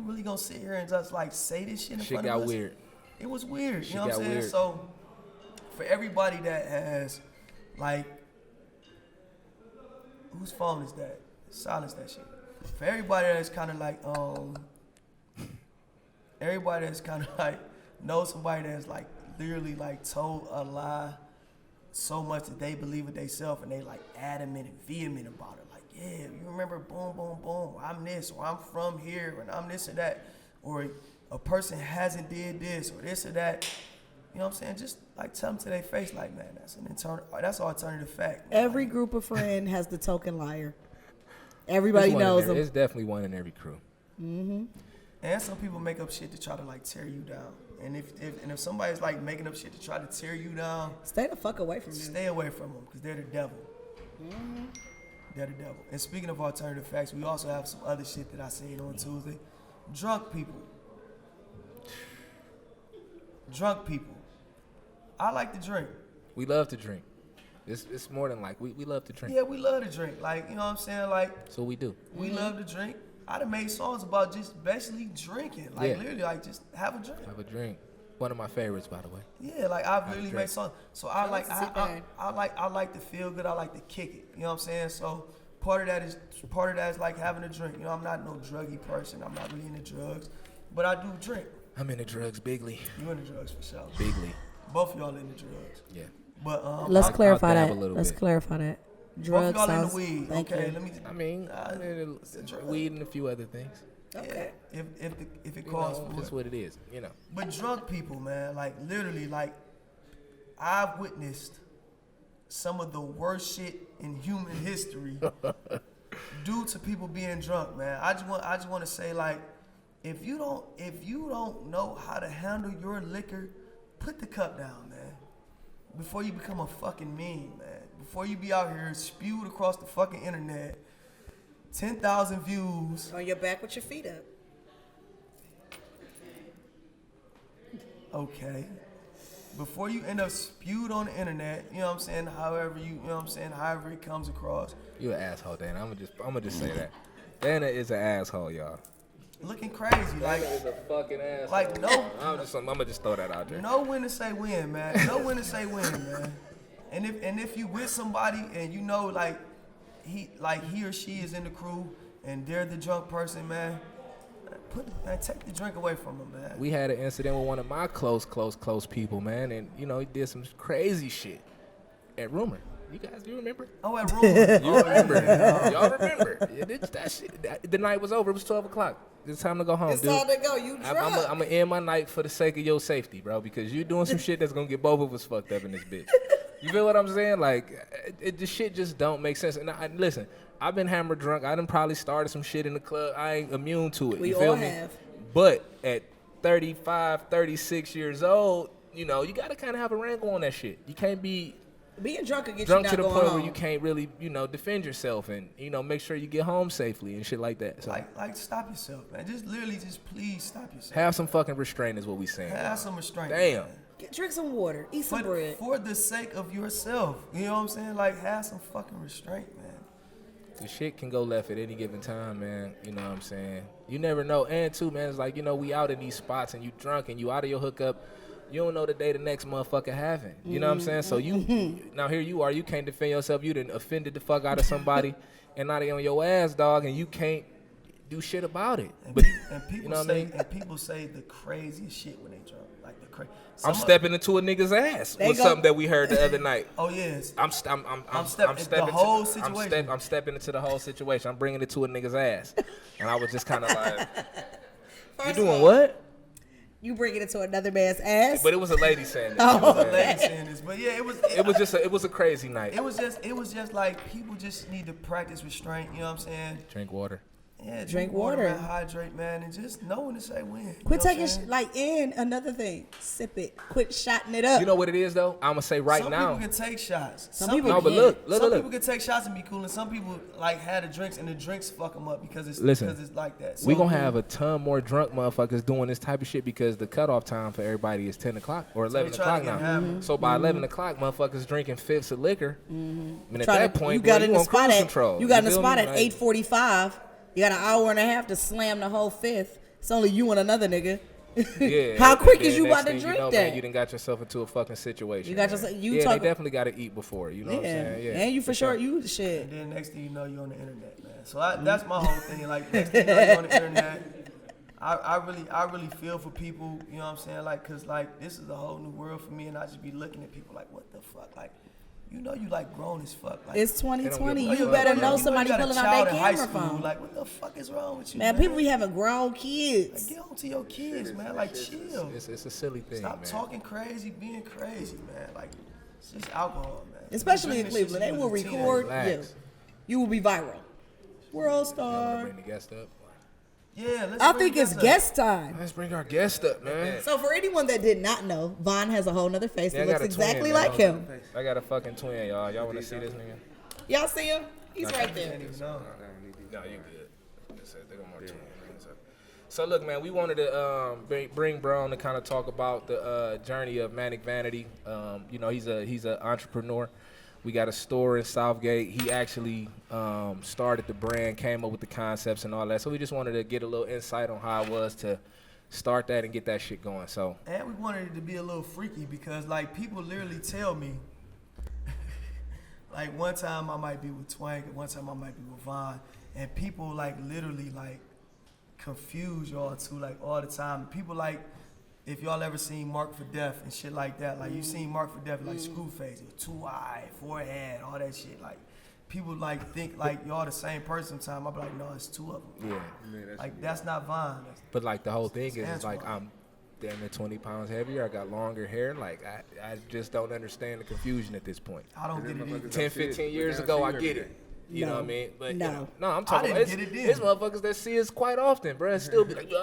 really gonna sit here and just like say this shit in Shit front got of us? weird. It was weird. Shit You know what I'm got saying? weird. So for everybody that has like whose phone is that? Silence that shit. For everybody that's kind of like everybody that's kind of like knows somebody that's like literally like told a lie so much that they believe it themselves and they like adamant and vehement about it. Like, yeah, you remember boom, boom, boom, I'm this, or I'm from here, and I'm this or that. Or a person hasn't did this or this or that. You know what I'm saying? Just like tell them to their face, like, man, that's alternative fact. Man. Every group of friend has the token liar. Everybody There's one in knows there. them. It's definitely one in every crew. And some people make up shit to try to like tear you down. And if somebody's like making up shit to try to tear you down, Stay the fuck away from them. stay away from them because they're the devil. They're the devil. And speaking of alternative facts, we also have some other shit that I seen on Tuesday. Drunk people. Drunk people. I like to drink. We love to drink. It's more than like we love to drink. Yeah, we love to drink. Like, you know what I'm saying? Like, So we do. we love to drink. I done made songs about just basically drinking. Like, Yeah. literally, like, just have a drink. Have a drink. One of my favorites, by the way. Yeah, like I've literally drink. made songs. So I like to sit down. I like to feel good. I like to kick it. You know what I'm saying? So part of that is like having a drink. You know, I'm not no druggy person. I'm not really into drugs, but I do drink. I'm into drugs bigly. You into drugs for sure. Bigly. Both of y'all into drugs. Yeah. But Let's I'll clarify dab that. a little Let's bit. clarify that. both Drugs of y'all sounds. into weed. Thank Okay, you. let me. I mean, it's a drug. weed and a few other things. Okay. Yeah, if it calls for That's it. what it is, But drunk people, man, like literally, like I've witnessed some of the worst shit in human history due to people being drunk, man. I just want to say, like, if you don't know how to handle your liquor, put the cup down, man. Before you become a fucking meme, man. Before you be out here spewed across the fucking internet, 10,000 views. On your back with your feet up. Okay. Before you end up spewed on the internet, you know what I'm saying, however it comes across. You an asshole, Dana. I'm just say that. Dana is an asshole, y'all. Looking crazy, like Dana is a fucking asshole. like no I'm gonna just throw that out there. know when to say when, man. Know when to say when, man. And if you with somebody and you know like he or she is in the crew and they're the drunk person, man, take the drink away from them, man. We had an incident with one of my close people, man, and he did some crazy shit at Rumor. You remember? Oh, at Rumor. You remember? Y'all remember? That shit. The night was over. It was 12 o'clock. It's time to go home, It's dude. time to go. You drunk. I'm gonna end my night for the sake of your safety, bro, because you doing some shit that's gonna get both of us fucked up in this bitch. You feel what I'm saying? Like, the shit just don't make sense. And listen, I've been hammered drunk. I done probably started some shit in the club. I ain't immune to it. We you feel all me? have. But at 35, 36 years old, you gotta kind of have a wrangle on that shit. You can't be Being drunk can get drunk you to not the going point home. where you can't really, defend yourself and, make sure you get home safely and shit like that. So Like stop yourself, man. Just please stop yourself. have some fucking restraint is what we saying. Have some restraint. Damn. Man. Drink some water. Eat some But bread. for the sake of yourself, you know what I'm saying? Like, have some fucking restraint, man. The shit can go left at any given time, man. You know what I'm saying? You never know. And too, man, it's like, we out in these spots and you drunk and you out of your hookup. You don't know the day the next motherfucker having. You know what I'm saying? So now here you are. You can't defend yourself. You done offended the fuck out of somebody and now they on your ass, dog, and you can't do shit about it. But People you know what say I mean? and people say the craziest shit when they drunk. Like the crazy. I'm stepping into a nigga's ass. They Was go- something that we heard the other night. Oh yes. I'm stepping the whole situation. I'm stepping into the whole situation. I'm bringing it to a nigga's ass, and I was just kind of like, "You First doing of all, what?" You bring it into another man's ass. But it was a lady saying that. Oh. The lady saying this, but yeah, It was a crazy night. it was just like people just need to practice restraint. You know what I'm saying? Drink water. Yeah, Drink water. man, hydrate, man, and just know when to say when. Quit you know taking what I'm saying? and another thing, sip it. Quit shotting it up. You know what it is though? I'm gonna say right some now. people can take shots. Some people No, but can't. look. Some people can take shots and be cool, and some people like had the drinks and the drinks fuck them up because it's like that. So, We gonna have a ton more drunk motherfuckers doing this type of shit because the cutoff time for everybody is 10 o'clock or 11 try to o'clock get now. hammered. So by 11 o'clock, motherfuckers drinking fifths of liquor. And at Try that to- point, you got boy, in you the on spot cruise at control. you got in the feel spot me? at Like, 8:45. You got an hour and a half to slam the whole fifth. It's only you and another nigga. Yeah. How quick and is then you next about to thing drink you know, that? Man, you done got yourself into a fucking situation. You got man. yourself- you yeah, talk- they definitely got to eat before. You know what I'm saying? Yeah. And you for sure you the shit. And then next thing you know, you're on the internet, man. So that's my whole thing. Like next thing you know, you're on the internet. I really feel for people. You know what I'm saying? Like, cause like this is a whole new world for me, and I just be looking at people like, what the fuck? Like, you like grown as fuck. Like, It's 2020. give a You fuck. better You know know somebody got a pulling out child their in high camera school, phone. Like, what the fuck is wrong with you, Man, people be having grown kids. Get on to your kids, man. Like, chill. It's a silly thing, Stop man. talking crazy, being crazy, man. Like, it's just alcohol, man. Especially in Drinking this shit Cleveland. They since will you was a teenager. record you. Relax. You will be viral. World Y'all wanna star. bring the guest up? Yeah, let's I bring think it's up. guest time. Let's bring our guest up, man. So for anyone that did not know, Vaughn has a whole nother face Yeah, that I got looks a twin, exactly man. like him. I got a fucking twin, y'all. Y'all want to see this nigga? Y'all see him? He's right I there. didn't even know. No, you good. They got more twins. So look, man, we wanted to bring Bro on to kind of talk about the journey of Manic Vanity. He's an entrepreneur. We got a store in Southgate. He actually started the brand, came up with the concepts and all that. So we just wanted to get a little insight on how it was to start that and get that shit going. So And we wanted it to be a little freaky because, like, people literally tell me, like, one time I might be with Twank and one time I might be with Vaughn, and people, like, literally, like, confuse y'all two, like, all the time. People, like, if y'all ever seen Mark for Death and shit like that, like, you seen Mark for Death, like, Screwface, with 2 eye, forehead, all that shit, like, people like think like y'all the same person sometimes. I be like, no, it's two of them. Yeah. Like that's not Vine. But like the whole thing is like Antoine. I'm damn near 20 pounds heavier. I got longer hair. Like I just don't understand the confusion at this point. I don't get it either. 10, 15 years ago, I get it. You know what I mean? But No. no, I'm talking didn't about get it then. it's motherfuckers that see us quite often, bro. Still be like, yo,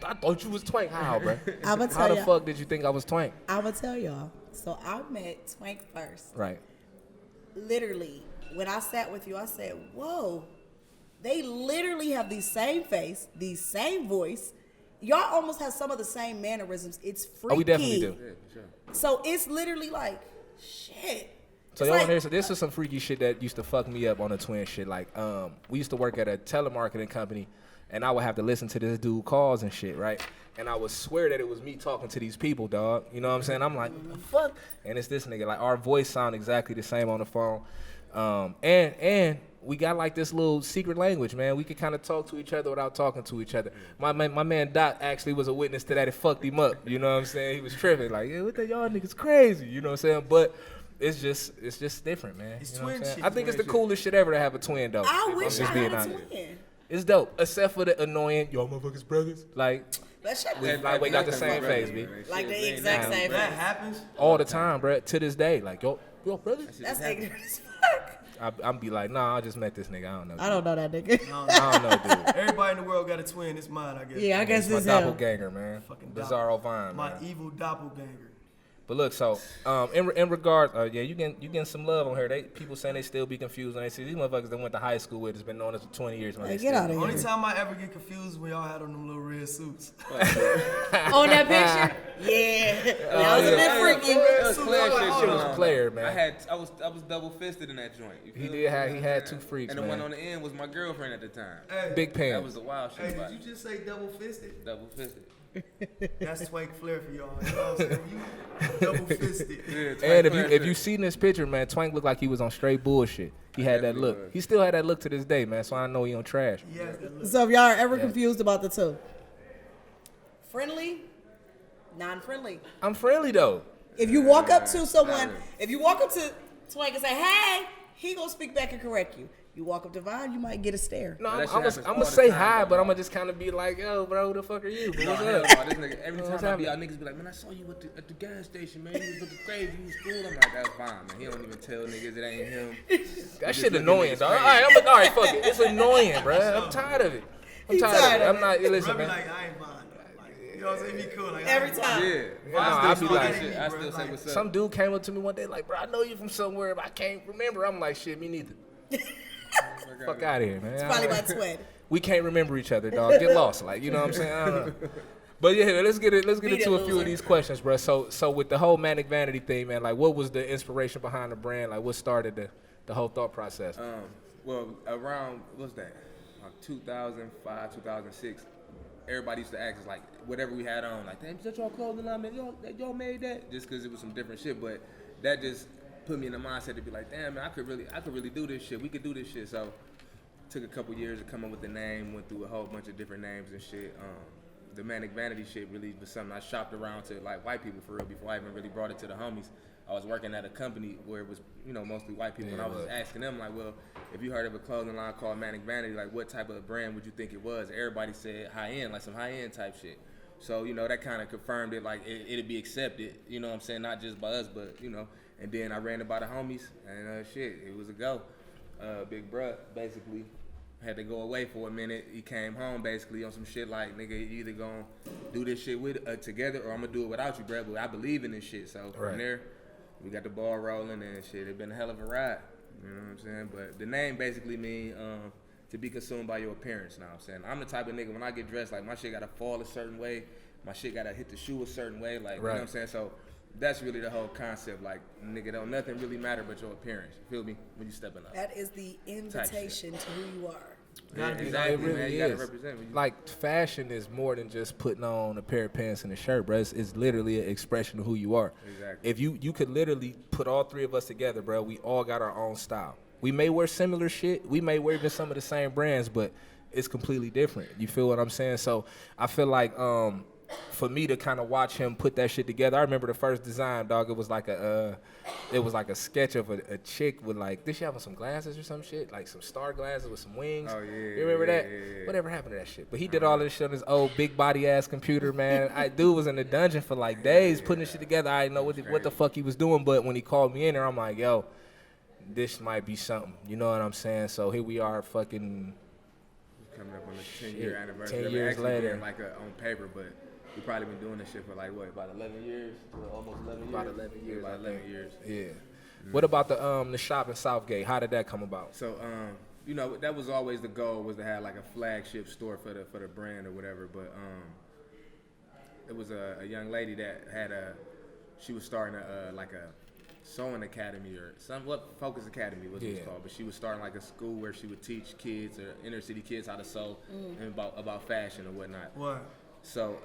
I thought you was Twank. How, bro? I'ma How tell the ya. fuck did you think I was Twank? I'm gonna tell y'all. So I met Twank first. Right. Literally, when I sat with you, I said, "Whoa, they literally have the same face, the same voice. Y'all almost have some of the same mannerisms. It's freaky. Oh, we definitely do. Yeah, for sure. So it's literally like, shit. So It's y'all like- want to hear? So this is some freaky shit that used to fuck me up on the twin shit. Like, we used to work at a telemarketing company, and I would have to listen to this dude calls and shit, right? And I would swear that it was me talking to these people, dog. You know what I'm saying? I'm like, what the fuck? And it's this nigga. Like, our voice sound exactly the same on the phone. And we got like this little secret language, man. We could kind of talk to each other without talking to each other. My man Doc actually was a witness to that. It fucked him up. You know what I'm saying? He was tripping. Like, yeah, what the y'all niggas crazy? You know what I'm saying? But it's just different, man. It's You know what I'm twin saying? shit. I think it's the coolest shit ever to have a twin, though. I I'm wish I just being had a honest. twin. It's dope, except for the annoying, y'all motherfuckers brothers. Like, That shit we was like we got the same face, B. like the exact same That face. happens. All the time, bro. To this day, like, yo, brothers. That's ignorant as fuck. I'm be like, nah, I just met this nigga. I don't know. I don't know that nigga. I don't know, dude. Everybody in the world got a twin. It's mine, I guess. Yeah, I guess It's my it's him. doppelganger, man. Fucking Bizarro Vine, My man. evil doppelganger. But look, so in regards, yeah, you getting some love on here. People saying they still be confused when they see these motherfuckers that went to high school with. It's been known us for 20 years. Hey, get out of Only here. time I ever get confused is when y'all had on them little red suits. On that picture? Yeah. That was a bit freaky. That was player shit. Shit was a player, man. I was double fisted in that joint. You He feel did me? he had two freaks, And the one man. on the end was my girlfriend at the time. Hey, Big That pan. was the wild shit hey, about did it. you just say double fisted? Double fisted. That's Twank Flair for y'all. You know what I'm saying? You double fisted. Yeah, And Twank if you seen this picture, man, Twank looked like he was on straight bullshit. He had that definitely look. was. He still had that look to this day, man. So I know he on trash. He has that look. So if y'all are ever confused about the two, friendly, non-friendly. I'm friendly though. If you walk up to someone, if you walk up to Twank and say, hey, he gonna speak back and correct you. You walk up to Vine, you might get a stare. No, That I'm shit gonna happens all the say time, hi, though, but I'm man. gonna just kind of be like, yo, bro, who the fuck are you? But No, what's hell up? no, this nigga, every What's time I be happening? out, niggas be like, man, I saw you at the gas station, man. You was looking crazy. You was cool. I'm like, that's fine, man. He don't even tell niggas it ain't him. That just shit looking annoying, niggas dog. All crazy. right, all right, fuck it. It's annoying, bro. I'm tired of it. I'm tired of it. I'm not. Listen, Bro be man. like, I ain't mine. Like, you know what I'm saying? Be cool. Like, Every I ain't time. Yeah. No, I be like, Shit, I still say what's up. some dude came up to me one day like, bro, I know you from somewhere, but I can't remember. I'm like, shit, me neither. Fuck out of here, man. Probably my twin. We can't remember each other, dog. Get lost, like, you know what I'm saying? I don't know. But yeah, let's get into a few of these questions, bro. So with the whole Manic Vanity thing, man, like, what was the inspiration behind the brand? Like, what started the whole thought process? Well, around, what's that? Like 2005, 2006, everybody used to ask us, like, whatever we had on, like, damn, is that y'all clothing line, man? Y'all made that? Just because it was some different shit, but that just put me in the mindset to be like, damn, man, I could really do this shit. We could do this shit. So, took a couple years to come up with the name, went through a whole bunch of different names and shit. The Manic Vanity shit really was something I shopped around to, like, white people for real before I even really brought it to the homies. I was working at a company where it was, mostly white people, and I was asking them, like, well, if you heard of a clothing line called Manic Vanity, like, what type of brand would you think it was? Everybody said high-end, like some high-end type shit. So, that kind of confirmed it, like, it'd be accepted, you know what I'm saying, not just by us, but, and then I ran it by the homies, and shit, it was a go. Big bruh, basically, had to go away for a minute. He came home basically on some shit like, nigga, you either gonna do this shit with together or I'm gonna do it without you, bruh. But I believe in this shit. So from there, we got the ball rolling and shit. It's been a hell of a ride. You know what I'm saying? But the name basically mean to be consumed by your appearance. Now I'm saying I'm the type of nigga when I get dressed, like my shit gotta fall a certain way, my shit gotta hit the shoe a certain way, like you know what I'm saying. So that's really the whole concept. Like, nigga, don't nothing really matter but your appearance. You feel me? When you stepping up. That is the invitation to who you are. Yeah, It exactly, really man. You is. gotta represent. When you, Like, fashion is more than just putting on a pair of pants and a shirt, bro. It's literally an expression of who you are. Exactly. If you could literally put all three of us together, bro, we all got our own style. We may wear similar shit. We may wear even some of the same brands, but it's completely different. You feel what I'm saying? So I feel like for me to kind of watch him put that shit together, I remember the first design, dog. It was like a sketch of a chick with like, did she have on some glasses or some shit, like some star glasses with some wings? Oh, yeah. You remember that? Yeah. Whatever happened to that shit? But he did all of this shit on his old big body ass computer, man. Dude was in the dungeon for like days putting this shit together. I didn't know what the fuck he was doing, but when he called me in there, I'm like, yo, this might be something. You know what I'm saying? So here we are, fucking coming up on the 10-year anniversary. 10 years later. Like on paper, but we probably been doing this shit for like what, about 11 years? Almost 11 years. About 11 years. About 11 years. Yeah. What about the shop in Southgate? How did that come about? So you know, that was always the goal, was to have like a flagship store for the brand or whatever. But it was a young lady that had she was starting like a sewing academy or somewhat Focus Academy was what it was called, but she was starting like a school where she would teach kids or inner city kids how to sew and about fashion or whatnot. What? So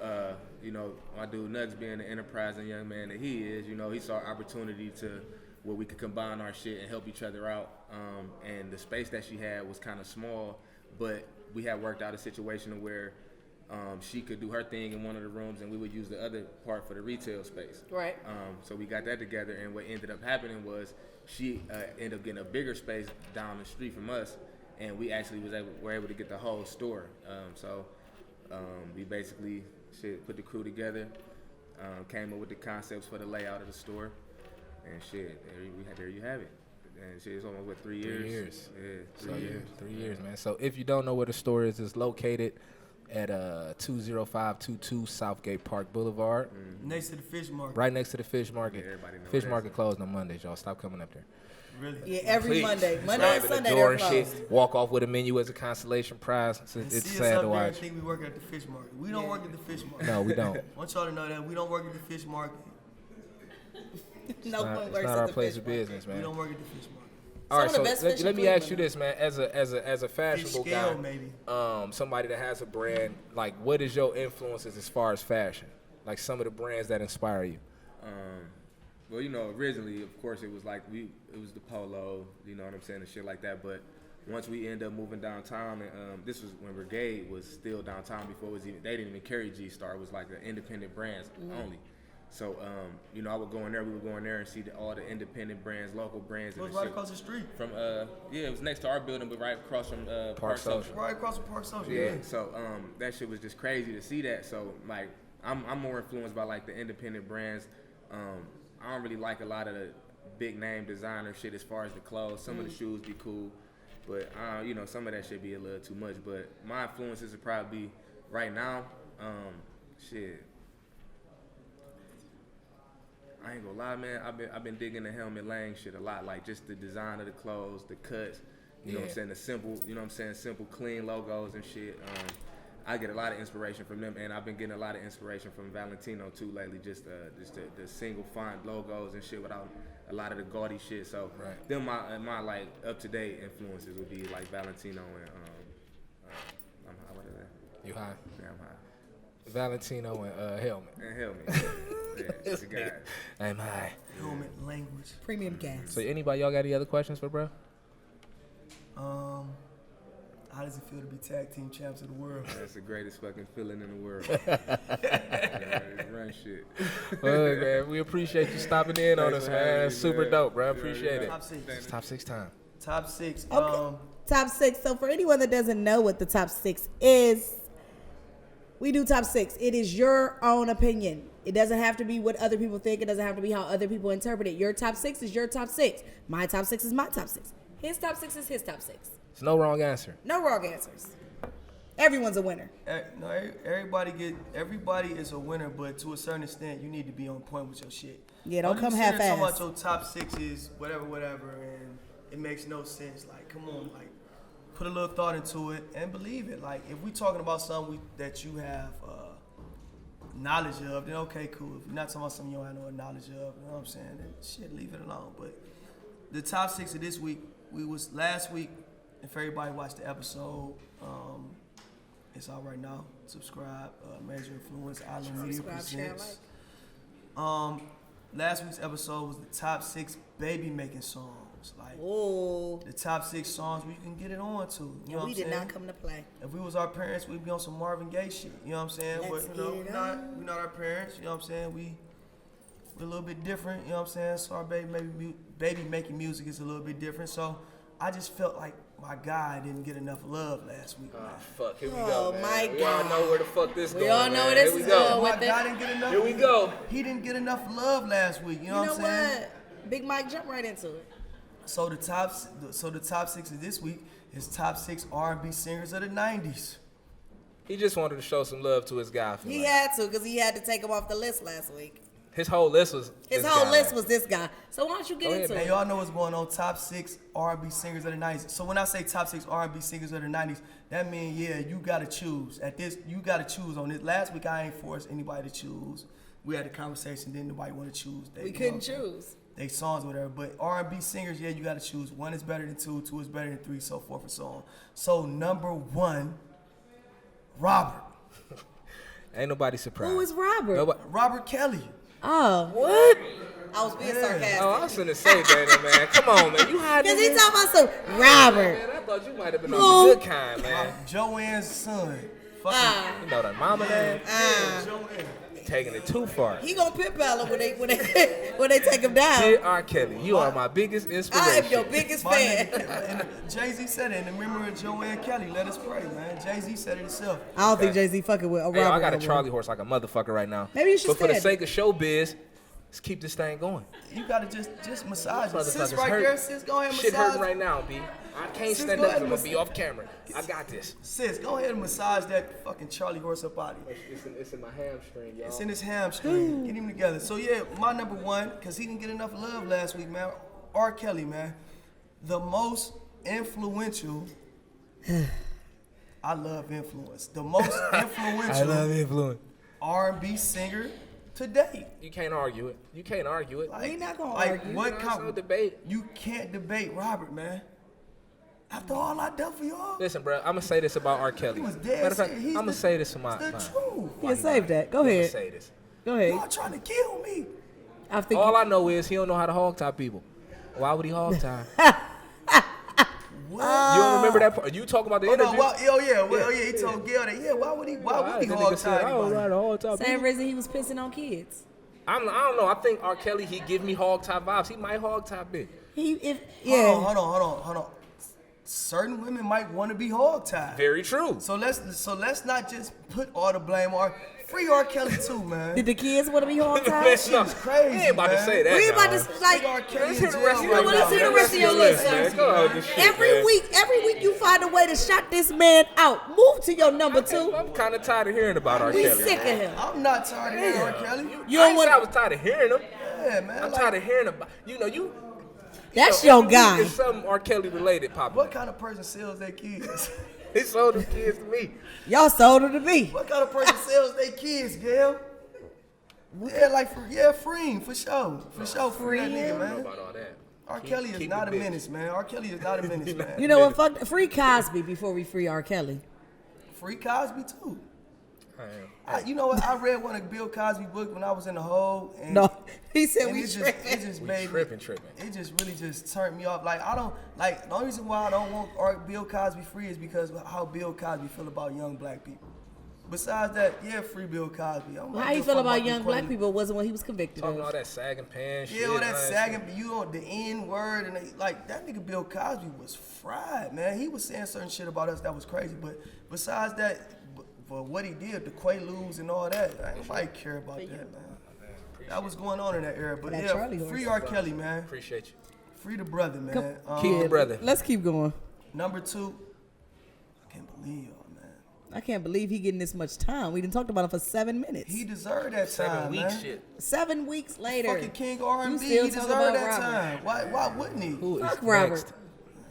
you know, my dude Nugs, being the enterprising young man that he is, you know, he saw opportunity to where we could combine our shit and help each other out. And the space that she had was kind of small, but we had worked out a situation where she could do her thing in one of the rooms and we would use the other part for the retail space. Right. So we got that together, and what ended up happening was she ended up getting a bigger space down the street from us, and we actually were able to get the whole store. So we basically put the crew together, came up with the concepts for the layout of the store, and there you have it. And shit, it's almost 3 years? 3 years. Yeah, 3 years. 3 years, man. So if you don't know where the store is, it's located at 20522 Southgate Park Boulevard. Next to the fish market. Right next to the fish market. Yeah, everybody know Fish that. market closed on Mondays, y'all. Stop coming up there. Really? Yeah, every Please. Monday and Drive in the Sunday door they're and closed. shit. Walk off with a menu as a consolation prize. And It's see us sad up to there and watch. think we work at the fish market. We don't work at the fish market. No, we don't. I want y'all to know that we don't work at the fish market. No one It's works not at our the place fish of market. business, We man. don't work at the fish market. All right, Some so of the best let fish me in ask you Cleveland. this, man. As a fashionable scale, guy, maybe. Somebody that has a brand, like, what is your influences as far as fashion? Like some of the brands that inspire you. Well, you know, originally, of course, it was like it was the Polo, you know what I'm saying, and shit like that. But once we ended up moving downtown, and this was when Brigade was still downtown before it was even, they didn't even carry G-Star. It was like an independent brands only. So, you know, I would go in there, we would go in there and see all the independent brands, local brands. It was and right shit. across the street. From, it was next to our building, but right across from Park Social. Right across from Park Social. Yeah, so that shit was just crazy to see that. So, like, I'm more influenced by, like, the independent brands. I don't really like a lot of the big name designer shit as far as the clothes. Some of the shoes be cool, but you know, some of that shit be a little too much. But my influences would probably be right now, shit. I ain't gonna lie, man. I've been digging the Helmet Lang shit a lot. Like just the design of the clothes, the cuts. You know what I'm saying? The simple, you know what I'm saying? Simple, clean logos and shit. I get a lot of inspiration from them, and I've been getting a lot of inspiration from Valentino too lately. Just the single font logos and shit without a lot of the gaudy shit. So them my like up to date influences would be like Valentino and I'm high. What is that? You high? Yeah, I'm high. Valentino and Helmet. And Helmet. Yeah, it's a guy. I'm high. Helmet language. Premium gas. So anybody, y'all got any other questions for bro? How does it feel to be tag team champs of the world? That's the greatest fucking feeling in the world. Run shit. Well, man, we appreciate you stopping in on us, Thanks for man. having me, Super man. dope, bro. Appreciate it. Top six. It's top 6 time. Top six. Okay. Top 6. So for anyone that doesn't know what the top 6 is, we do top 6. It is your own opinion. It doesn't have to be what other people think. It doesn't have to be how other people interpret it. Your top 6 is your top 6. My top 6 is my top 6. His top 6 is his top 6. There's no wrong answer. No wrong answers. Everyone's a winner. No, everybody is a winner, but to a certain extent, you need to be on point with your shit. Yeah, don't come you sit there half-assed. talking about your top 6 is whatever, and it makes no sense. Like, come on, like, put a little thought into it and believe it. Like, if we talking about something that you have knowledge of, then okay, cool. If you're not talking about something you don't have no knowledge of, you know what I'm saying? Then shit, leave it alone. But the top 6 of this week, last week. If everybody watched the episode, it's out right now. Subscribe, Major Influence, Iloom Media presents. Last week's episode was the top 6 baby making songs. songs. Like Ooh. the top 6 songs we can get it on to. You know And what we I'm did saying? not come to play. If we was our parents, we'd be on some Marvin Gaye shit. You know what I'm saying? Let's But you know, get it we're not our parents. You know what I'm saying? We're a little bit different. You know what I'm saying? So our baby making music is a little bit different. So I just felt like my guy didn't get enough love last week. Man. Fuck, here we Oh, go, man. my We all God. know where the fuck this going, We all know man. where this Here we is go. going. My with it. guy didn't get enough. Here we go. He didn't get enough love last week. You know You know what I'm saying? what? Big Mike jumped right into it. So the top 6 of this week is top 6 R&B singers of the 90s. He just wanted to show some love to his guy. I feel He like. had to because he had to take him off the list last week. His whole list was His this whole guy, list man. was this guy. So why don't you get Go ahead, into Hey, it? y'all know what's going on. Top 6 R&B singers of the 90s. So when I say top 6 R&B singers of the 90s, that means, yeah, you got to choose. You got to choose on this. Last week, I ain't forced anybody to choose. We had a conversation, didn't nobody want to choose. We couldn't choose. They songs or whatever. But R&B singers, yeah, you got to choose. 1 is better than 2, 2 is better than 3, so forth and so on. So number 1, Robert. Ain't nobody surprised. Who is Robert? Nobody. Robert Kelly. Oh, What? I was being Yeah. sarcastic. Oh, I shouldn't have said that, man. Come on, man. You hiding Because he this? talking about some Robert. Man, I thought you might have been Who? on the good kind, man. Joanne's son. You know that mama name? Joanne. Taking it too far. He gonna pimp him when they take him down. Dear R. Kelly, you are my biggest I inspiration. am your biggest My fan. nigga, Jay-Z said it in the memory of Joanne Kelly. Let us pray, man. Jay-Z said it himself. I don't think Jay-Z fucking with a Robert. Hey, I got a no more. Charlie horse like a motherfucker right now. Maybe you should But for the stand. sake of showbiz, let's keep this thing going. You gotta just massage it. Sis Motherfuckers right hurt. there, sis, go ahead and Shit massage hurting right now, B. I can't Sis, stand go up. ahead I'm and gonna be off camera. I got this. Sis, go ahead and massage that fucking Charlie horse up out of here. It's in my hamstring, y'all. It's in his hamstring. Get him together. So yeah, my number 1, because he didn't get enough love last week, man. R. Kelly, man. The most influential. I love influence. The most influential influence. R&B singer to date. You can't argue it. You can't argue it. We not gonna like argue. what There's no debate. You can't debate Robert, man. After all I done for y'all, Listen, bro, I'm gonna say this about R. Kelly. he was dead Matter of fact, serious. I'm He's gonna the- say this to my. the my truth. Yeah, save that. Go I'm gonna ahead. say this. Go ahead. Y'all trying to kill me. I think All I know is he don't know how to hog tie people. Why would he hog tie? What? You don't remember that part? You talking about the Oh no! interview? He told Gail that. Yeah, why would he That hog nigga said, tie I don't know how anybody? to hog tie same people. reason he was pissing on kids. I don't know. I think R. Kelly, he give me hog tie vibes. He might hog tie bitch. Hold on. Certain women might want to be hog tied. Very true. So let's not just put all the blame on. Free R. Kelly too, man. Did the kids want to be hog tied? Man, shit is crazy, We ain't about to man. say that. We about now. to like Free R. Kelly Let's in hear the jail rest of right your now. Let's hear the rest of your list, man. Go on, this shit, every man. week you find a way to shut this man out. Move to your number 2. I'm kind of tired of hearing about R. We Kelly. sick of him. I'm not tired of hearing R. Kelly. You I don't ain't want. say I was tired of hearing him. Yeah, man. I'm like, tired of hearing about. You. That's you know, your every week guy. There's something R. Kelly related popping. what kind of person sells their kids? He sold them kids to me. Y'all sold her to me. What kind of person sells their kids, Gail? Yeah, free him, for sure. Free that nigga, man. About all that. R. Kelly is keep not it a bitch. menace, man. R. Kelly is not a menace, man. You know what? Fuck. Free Cosby before we free R. Kelly. Free Cosby too. I am. You know what? I read one of Bill Cosby books when I was in the hole, and No, he said and we it just We made tripping. it just really just turned me off. Like I don't like the only reason why I don't want Bill Cosby free is because of how Bill Cosby feel about young black people. Besides that, yeah, free Bill Cosby. Well, how you feel about young black people wasn't what he was convicted Talking of. all that sagging pants. Yeah, all that sagging, you on the N word, and like that nigga Bill Cosby was fried, man. He was saying certain shit about us that was crazy, but besides that, for what he did, the Quaaludes and all that, I ain't nobody care about that, man. That was going on in that era, but That yeah, Charlie horse. free R. Kelly, man. Appreciate you. Free the brother, man. Keep the brother. Let's keep going. Number 2, I can't believe y'all, man. I can't believe he getting this much time. We done talked about him for 7 minutes. He deserved that 7 time, weeks man. shit. 7 weeks later. Fucking King R&B, You still he talking deserved about that Robert. time. Why wouldn't he? Who is Fuck Robert. next?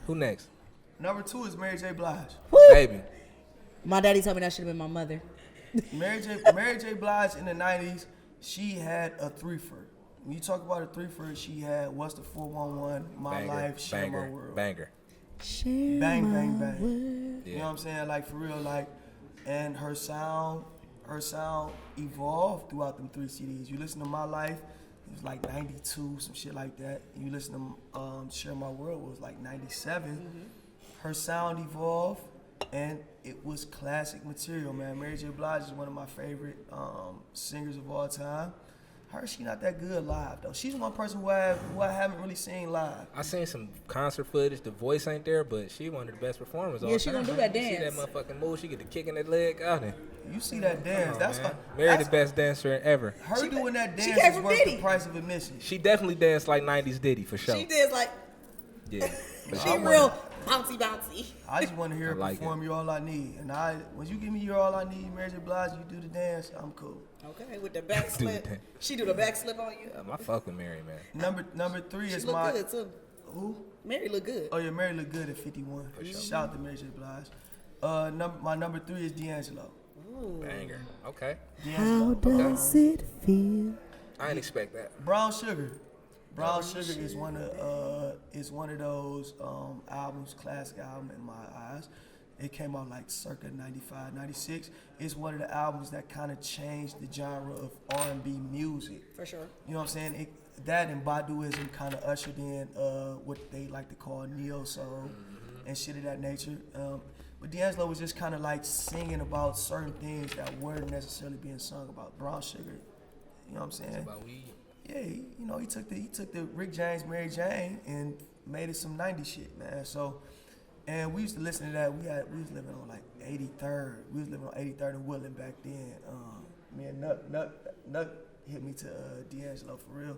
Who next? Number 2 is Mary J. Blige. Baby. My daddy told me that should have been my mother. Mary J. Blige in the 90s, she had a threefer. When you talk about a threefer, she had What's the 411, My Banger. Life, Share My Banger. World. Banger. Bang, bang, bang. Yeah. You know what I'm saying? Like, for real, like, and her sound evolved throughout them 3 CDs. You listen to My Life, it was like 92, some shit like that. You listen to Share My World was like 97. Her sound evolved, and it was classic material, man. Mary J. Blige is one of my favorite singers of all time. She not that good live though. She's one person who I haven't really seen live. I seen some concert footage. The voice ain't there, but she one of the best performers. Yeah, she gonna do that You see dance. that motherfucking move? She get the kick in that leg out there. You see that dance? That's man. her. Mary the best dancer ever. Her doing that she dance came is from worth Diddy. the price of admission. She definitely danced like 90s Diddy for sure. She did like Yeah. But she I real bouncy. I just want to hear her I like perform "You're All I Need," and when you give me "You're All I Need," Mary J. Blige, you do the dance, I'm cool. Okay, with the backslip. that. She do the backslip on you. I fuck with Mary, man. Number 3 She is look my good too. who? Mary look good. Oh yeah, Mary look good at 51. Shout out to Mary J. Blige. My number 3 is D'Angelo. Banger. Okay. D'Angelo. does it feel? I didn't expect that. Brown Sugar. Brown Sugar is one of those albums, classic album in my eyes. It came out like circa 95, 96. It's one of the albums that kind of changed the genre of R&B music. For sure. You know what I'm saying? That and Baduism kind of ushered in what they like to call neo soul and shit of that nature. But D'Angelo was just kind of like singing about certain things that weren't necessarily being sung about. Brown Sugar, you know what I'm saying? It's about weed. Yeah, he took the Rick James, Mary Jane and made it some 90s shit, man. So, and we used to listen to that. We was living on like 83rd. We was living on 83rd and Woodland back then. Me and Nuck hit me to D'Angelo for real.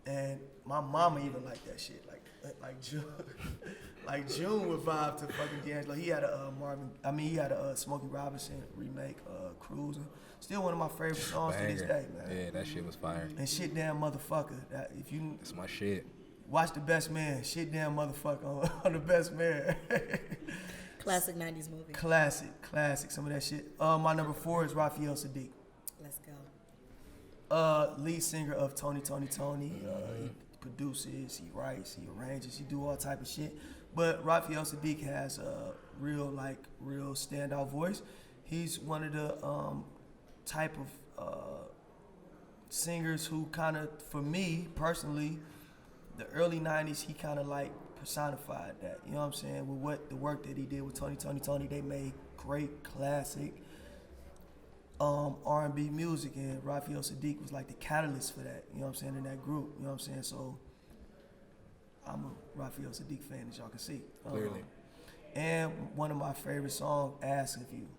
And my mama even liked that shit. Like June, like June would vibe to fucking D'Angelo. He had a Smokey Robinson remake, Cruising. Still one of my favorite songs to this day, man. Yeah, that shit was fire. And Shit Damn Motherfucker. If you That's my shit. watch The Best Man, Shit Damn Motherfucker on The Best Man. Classic 90s movie. Classic, some of that shit. My number 4 is Raphael Sadiq. Let's go. Lead singer of Tony. He produces, he writes, he arranges, he do all type of shit. But Raphael Sadiq has a real standout voice. He's one of the type of singers who kind of, for me personally, the early 90s, he kind of like personified that. You know what I'm saying? With the work that he did with Tony, they made great classic R&B music, and Raphael Sadiq was like the catalyst for that, you know what I'm saying, in that group, you know what I'm saying? So I'm a Raphael Sadiq fan, as y'all can see. Clearly. And one of my favorite songs, Ask of You.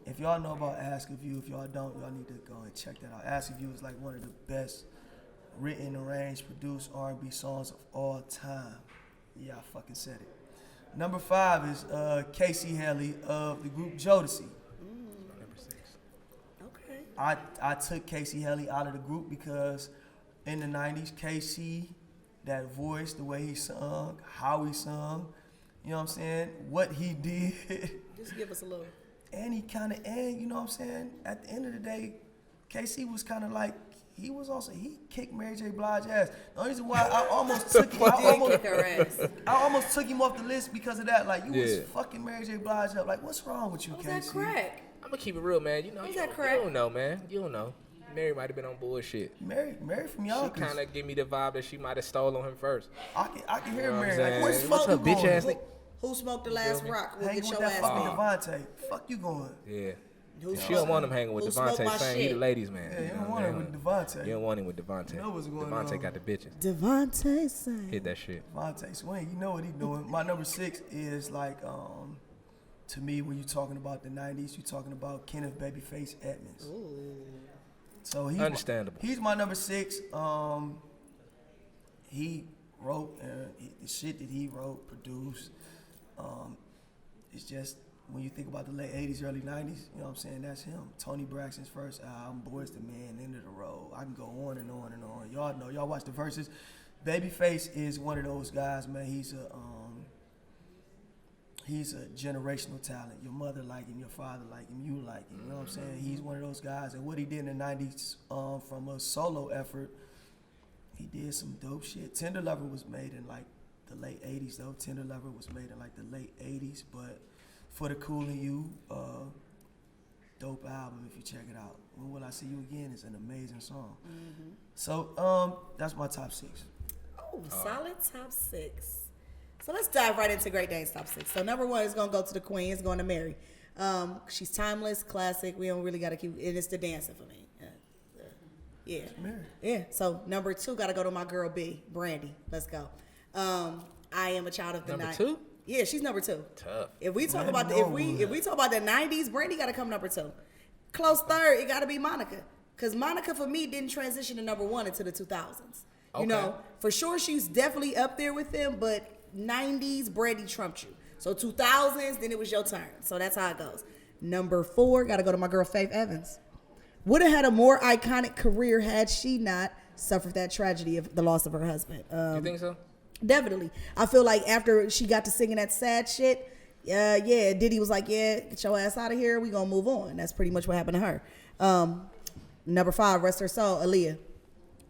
If y'all know about Ask of You, if y'all don't, y'all need to go and check that out. Ask of You is like one of the best written, arranged, produced R&B songs of all time. Yeah, I fucking said it. Number 5 is Casey Haley of the group Jodeci. Number 6. Okay. I took Casey Haley out of the group because in the 90s, Casey, that voice, the way he sung, how he sung, you know what I'm saying, what he did. Just give us a little. And you know what I'm saying, at the end of the day, Casey was kind of like, he kicked Mary J. Blige's ass. The only reason why I almost took him, Kick her ass. I almost took him off the list because of that. Like, you was Yeah. fucking Mary J. Blige up. Like, what's wrong with you, Was Casey? that crack? I'm gonna keep it real, man. You know, Was you that don't, crack? you don't know, man. You don't know. Mary might have been on bullshit. Mary from She Yonkers. kind of give me the vibe that she might have stole on him first. I can hear You know what Mary. I'm Like, saying? where's the What's fuck up, you bitch going? ass nigga? Who smoked the last rock? Will Hang get with your that ass fucking beat. Devontae. Fuck you going? Yeah. Who She don't want him hanging with who smoked my Devontae saying he the shit? ladies man. Yeah, you know don't what want I'm it saying? with Devontae. You don't want him with Devontae. You know what's going Devontae on. got the bitches. Devontae sang. Hit that shit. Devontae Swing, you know what he doing. My number 6 is like, to me, when you're talking about the 90s, you're talking about Kenneth Babyface Edmonds. So he's Understandable. He's my number 6. He wrote the shit that he wrote, produced. It's just when you think about the late 80s, early 90s, you know what I'm saying? That's him. Tony Braxton's first album, Boys the Man, End of the Road. I can go on and on and on. Y'all know, y'all watch the verses. Babyface is one of those guys, man. He's a generational talent. Your mother like him, your father like him, you like him. You know what I'm saying? He's one of those guys. And what he did in the 90s from a solo effort, he did some dope shit. Tender Lover was made in like the late 80s, though. Tender Lover was made in like the late 80s. But For the Cool in You, dope album if you check it out. When Will I See You Again is an amazing song. So that's my top 6. Oh, solid top 6. So let's dive right into Great Dane's top 6. So number 1 is gonna go to the queen. It's going to Mary. She's timeless, classic. We don't really gotta keep. And it's the dancing for me. Yeah. Mary. Yeah. So number 2 gotta go to my girl B, Brandy. Let's go. I am a child of the Number night. 2? Yeah, she's number 2. Tough. If we talk Man, about if we talk about the 90s, Brandy gotta come number 2. Close third, it gotta be Monica. Cause Monica for me didn't transition to number 1 until the 2000s. You know, for sure she's definitely up there with them, but 90s Brandy trumped you. So 2000s, then it was your turn. So that's how it goes. Number 4, gotta go to my girl Faith Evans. Would have had a more iconic career had she not suffered that tragedy of the loss of her husband. You think so? Definitely. I feel like after she got to singing that sad shit, Diddy was like, yeah, get your ass out of here. We gonna move on. That's pretty much what happened to her. Number 5, rest her soul, Aaliyah.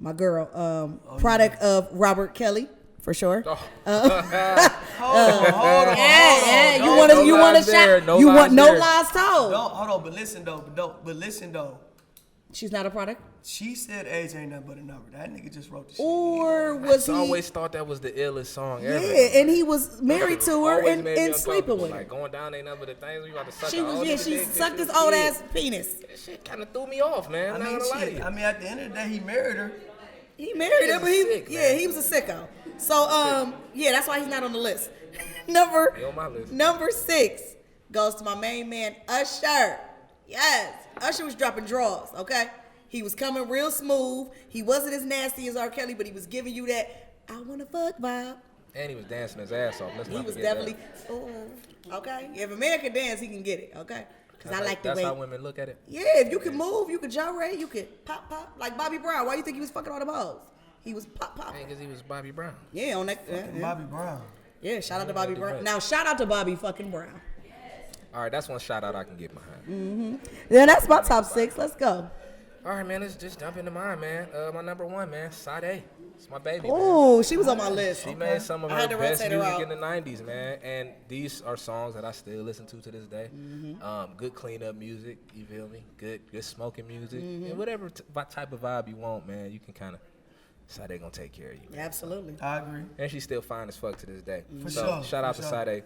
My girl. Product of Robert Kelly, for sure. Hold on. You want a shot? You want no lies told. Hold on, but listen though. She's not a product? She said age ain't nothing but a number. That nigga just wrote the shit. Or was he? I always thought that was the illest song ever. Yeah, and he was married to her Always made me and sleeping with her. Like going down ain't nothing but the things we about to suck. She sucked his old ass penis. That shit kind of threw me off, man. I mean, at the end of the day, he married her. He married her, but sick, he was a sicko. So that's why he's not on the list. Number 6 goes to my main man, Usher. Yes, Usher was dropping draws, okay? He was coming real smooth. He wasn't as nasty as R. Kelly, but he was giving you that I wanna fuck vibe. And he was dancing his ass off. He was definitely, okay? If a man can dance, he can get it, okay? Because I like the way. That's how women look at it? Yeah, if you can move, you can gyrate, you can pop. Like Bobby Brown. Why you think he was fucking all the hoes? He was pop. Because he was Bobby Brown. Yeah, on that. Bobby Brown. Yeah, shout out to Bobby Brown. Now, shout out to Bobby fucking Brown. All right, that's one shout out I can get behind. Yeah, that's my top 6. Let's go. All right, man, let's just jump into mine, man. My number 1, man, Sade. It's my baby. Oh, she was on my list. She made some of her best music in the 90s, man. And these are songs that I still listen to this day. Good cleanup music, you feel me? Good smoking music. And whatever type of vibe you want, man, you can kind of, Sade gonna take care of you. Absolutely. I agree. And she's still fine as fuck to this day. For so sure. Shout out to Sade.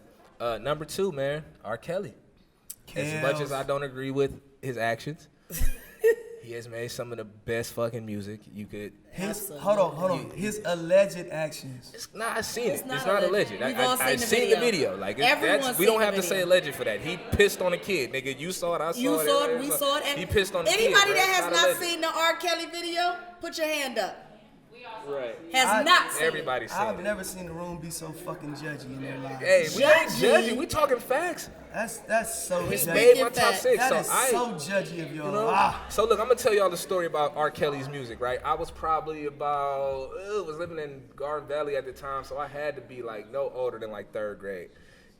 Number 2, man, R. Kelly. As much as I don't agree with his actions, he has made some of the best fucking music you could. Hold on. His alleged actions. I've seen it. It's not alleged. alleged. We've all I've seen the video. Like we don't have to say alleged for that. He pissed on a kid, nigga. You saw it. I saw it. You saw it. We saw it. He pissed on a kid. Anybody that has not alleged. seen the R. Kelly video, put your hand up. Right. Has not seen Everybody's seen I've it. never seen the room be so fucking judgy in their lives. Hey, we ain't judging. We talking facts. That's so He's judgy. made my top 6. That So is so judgy of y'all. So look, I'm gonna tell y'all the story about R. Kelly's music, right? I was probably was living in Garden Valley at the time, so I had to be like no older than like 3rd grade.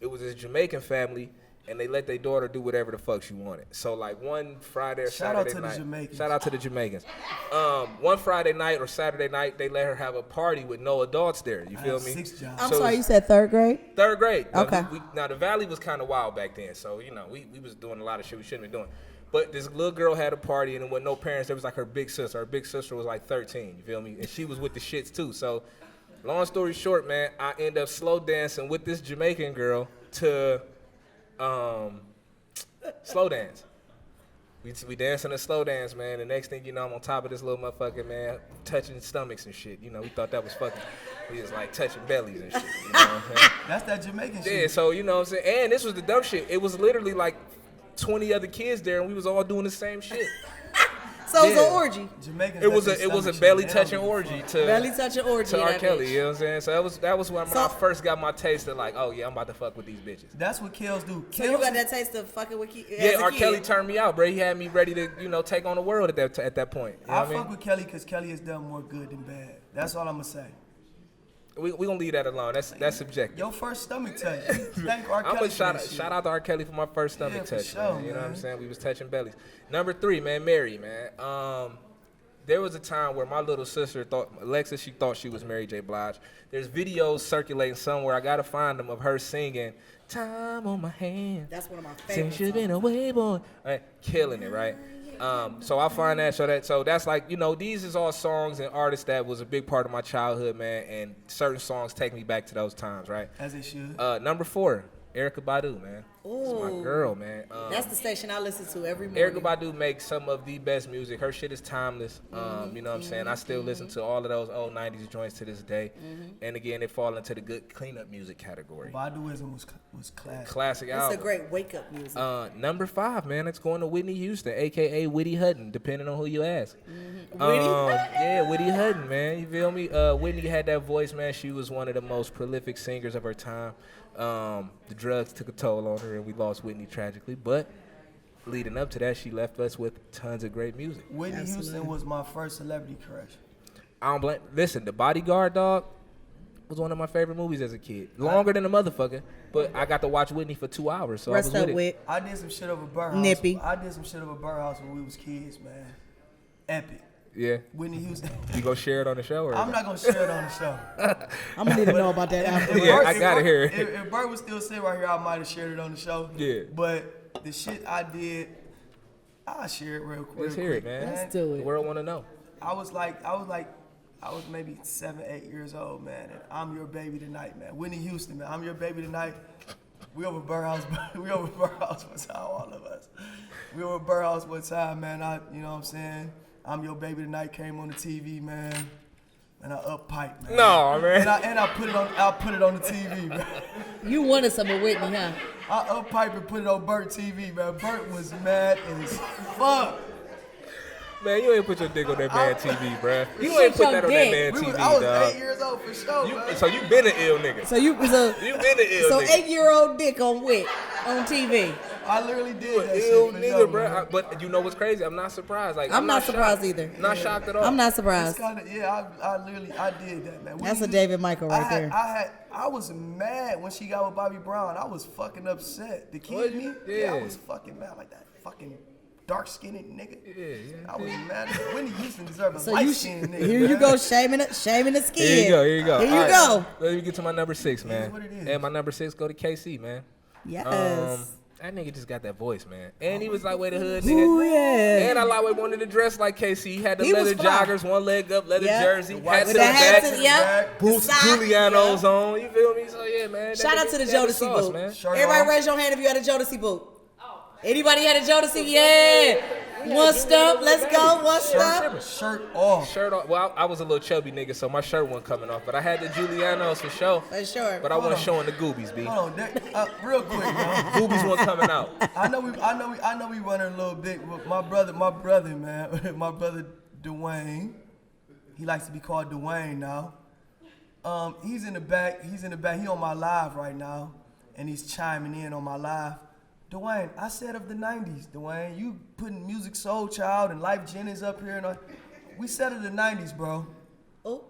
It was this Jamaican family, and they let their daughter do whatever the fuck she wanted. So like one Friday or Saturday night. Shout out to the Jamaicans. One Friday night or Saturday night, they let her have a party with no adults there. You feel me? 6 jobs. I'm sorry, you said 3rd grade? 3rd grade. Okay. Now the Valley was kind of wild back then, so we was doing a lot of shit we shouldn't be doing. But this little girl had a party, and with no parents, there was like her big sister. Her big sister was like 13. You feel me? And she was with the shits too. So, long story short, man, I end up slow dancing with this Jamaican girl to slow dance. We dancing a slow dance, man. The next thing you know, I'm on top of this little motherfucker, man, touching stomachs and shit. We thought that was fucking. We was like touching bellies and shit. You know what I'm saying? That's that Jamaican shit. Yeah, so you know what I'm saying? And this was the dumb shit. It was literally like 20 other kids there, and we was all doing the same shit. So it was an orgy. Jamaicans It was a belly touching orgy to R. Kelly. You know what I'm saying? So that was when I first got my taste of like, oh yeah, I'm about to fuck with these bitches. That's what Kels do. So you got that taste of fucking with kids? Yeah, R. Kelly turned me out, bro. He had me ready to take on the world at that point. You know I what I mean? fuck with Kelly because Kelly has done more good than bad. That's all I'm gonna say. We gonna leave that alone. That's subjective. Your first stomach touch. Thank R. Kelly. I'm gonna shout out to R. Kelly for my first stomach touch. Sure, man. You know what I'm man. saying? We was touching bellies. Number 3, man, Mary, man. there was a time where my little sister she thought she was Mary J. Blige. There's videos circulating somewhere. I gotta find them of her singing "Time on My Hand." That's one of my favorite Since you've been away, boy, right? Killing it, right? So I find that so that's like, you know, these is all songs and artists that was a big part of my childhood, man. And certain songs take me back to those times, right? As it should. Number 4, Erykah Badu, man. That's my girl, man. That's the station I listen to every morning. Erykah Badu makes some of the best music. Her shit is timeless. You know what I'm saying? I still listen to all of those old 90s joints to this day. And again, they fall into the good cleanup music category. Baduism was classic. Classic It's album. a great wake-up music. Number 5, man, it's going to Whitney Houston, a.k.a. Whitty Hutton, depending on who you ask. Whitty? Yeah, Whitty Hutton, man. You feel me? Whitney had that voice, man. She was one of the most prolific singers of her time. The drugs took a toll on her, and we lost Whitney tragically. But leading up to that, she left us with tons of great music. Whitney Houston was my first celebrity crush. I don't blame. Listen, The Bodyguard, dog, was one of my favorite movies as a kid. Longer than a motherfucker, but I got to watch Whitney for 2 hours, so Rest I was up with with it. I did some shit over Burr House. Nippy. I did some shit over Burr House when we was kids, man. Epic. Yeah. Whitney Houston. You gonna share it on the show, or I'm not gonna share it on the show. I'm gonna need to know about that after. Yeah, Bert- I gotta Bert- hear it. If Bert was still sitting right here, I might have shared it on the show. Yeah. But the shit I did, I'll share it real quick. Let's hear it, man. Let's do The it. world wanna know. I was maybe 7, 8 years old, man, and I'm Your Baby Tonight, man. Whitney Houston, man. I'm Your Baby Tonight. We over Burr House. We over Burr House one time, all of us. We over Burr House one time, man. You know what I'm saying? I'm Your Baby Tonight came on the TV, man. And I up piped, man. No, man. And I put it on the TV, man. You wanted some of Whitney, huh? I up piped and put it on Bert TV, man. Bert was mad as fuck. Man, you ain't put your dick on that man TV, bruh. You Put ain't put your that on that dick. man TV, I was dog. 8 years old for sure, man. So you been an ill nigga. So you was a You been an ill nigga. 8-year-old dick on Whit on TV. I literally did You an that ill shit for nigga, sure, bruh. man. But you know what's crazy? I'm not surprised. Like I'm not surprised shocked. either. Not shocked at all. I'm not It's surprised. kinda, yeah, I literally did that, man. That's Whitney a David Michael right Houston- there. I was mad when she got with Bobby Brown. I was fucking upset. The kid me? Yeah. I was fucking mad like that fucking dark-skinned nigga. Yeah. I was mad. Whitney Houston deserved a So you light-skinned nigga. here you man. go shaming the skin. Here you go. Here you All right, go. Let me get to my number 6, man. what it is. And my number 6 go to KC, man. Yes. That nigga just got that voice, man. And he was like way the hood Ooh, nigga. yeah. And I like way wanted to dress like KC. He had the He was leather fly. joggers, one leg up, leather Yep. jersey, white hat to With the the hat back, to yep. boots, Sock. Giuliano's on. You feel me? So yeah, man. that Shout out nigga to the got Jodeci sauce, boot. man. Shirt Everybody off. raise your hand if you had a Jodeci boot. Anybody had a Jodeci? Yeah. One stump. Let's go. One stump. Shirt off. Shirt off. Well, I was a little chubby nigga, so my shirt wasn't coming off. But I had the Giuliano's for sure. For sure. But I Hold wasn't on. showing the goobies, B. Hold on, real quick, man. Goobies weren't coming out. I know we running a little bit, but my brother, man, my brother Dwayne, he likes to be called Dwayne now. He's in the back. He on my live right now, and he's chiming in on my live. Dwayne, I said of the '90s, Dwayne, you putting Music Soul Child and Life Jennings up here, and all. We said of the '90s, bro. Oh.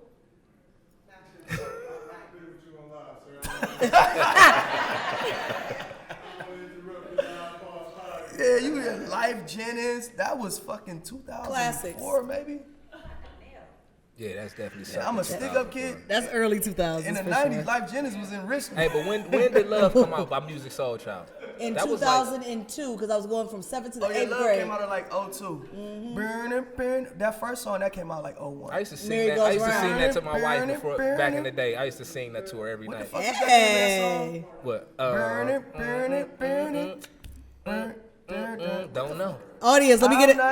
Yeah, you had Life Jennings. That was fucking 2004, Classics. maybe. Yeah, that's definitely something. Yeah, I'm a stick-up kid. That's early 2000s. In the for 90s, sure. Life Jennings was in Richmond. Hey, but when did Love come out by Music Soul Child? In That was like- 2002, because I was going from 7th to the Oh, yeah, 8th Love grade. came out in like 02. Burn. That first song, that came out like 01. I used to sing Merry that. Goes I used to Round. sing that to my wife Burn it, before burn back it. in the day. I used to sing that to her every night. Fuck is that name of Hey. What? that song? Burn it. Burn. Don't know. Audience, let I'm us not get trying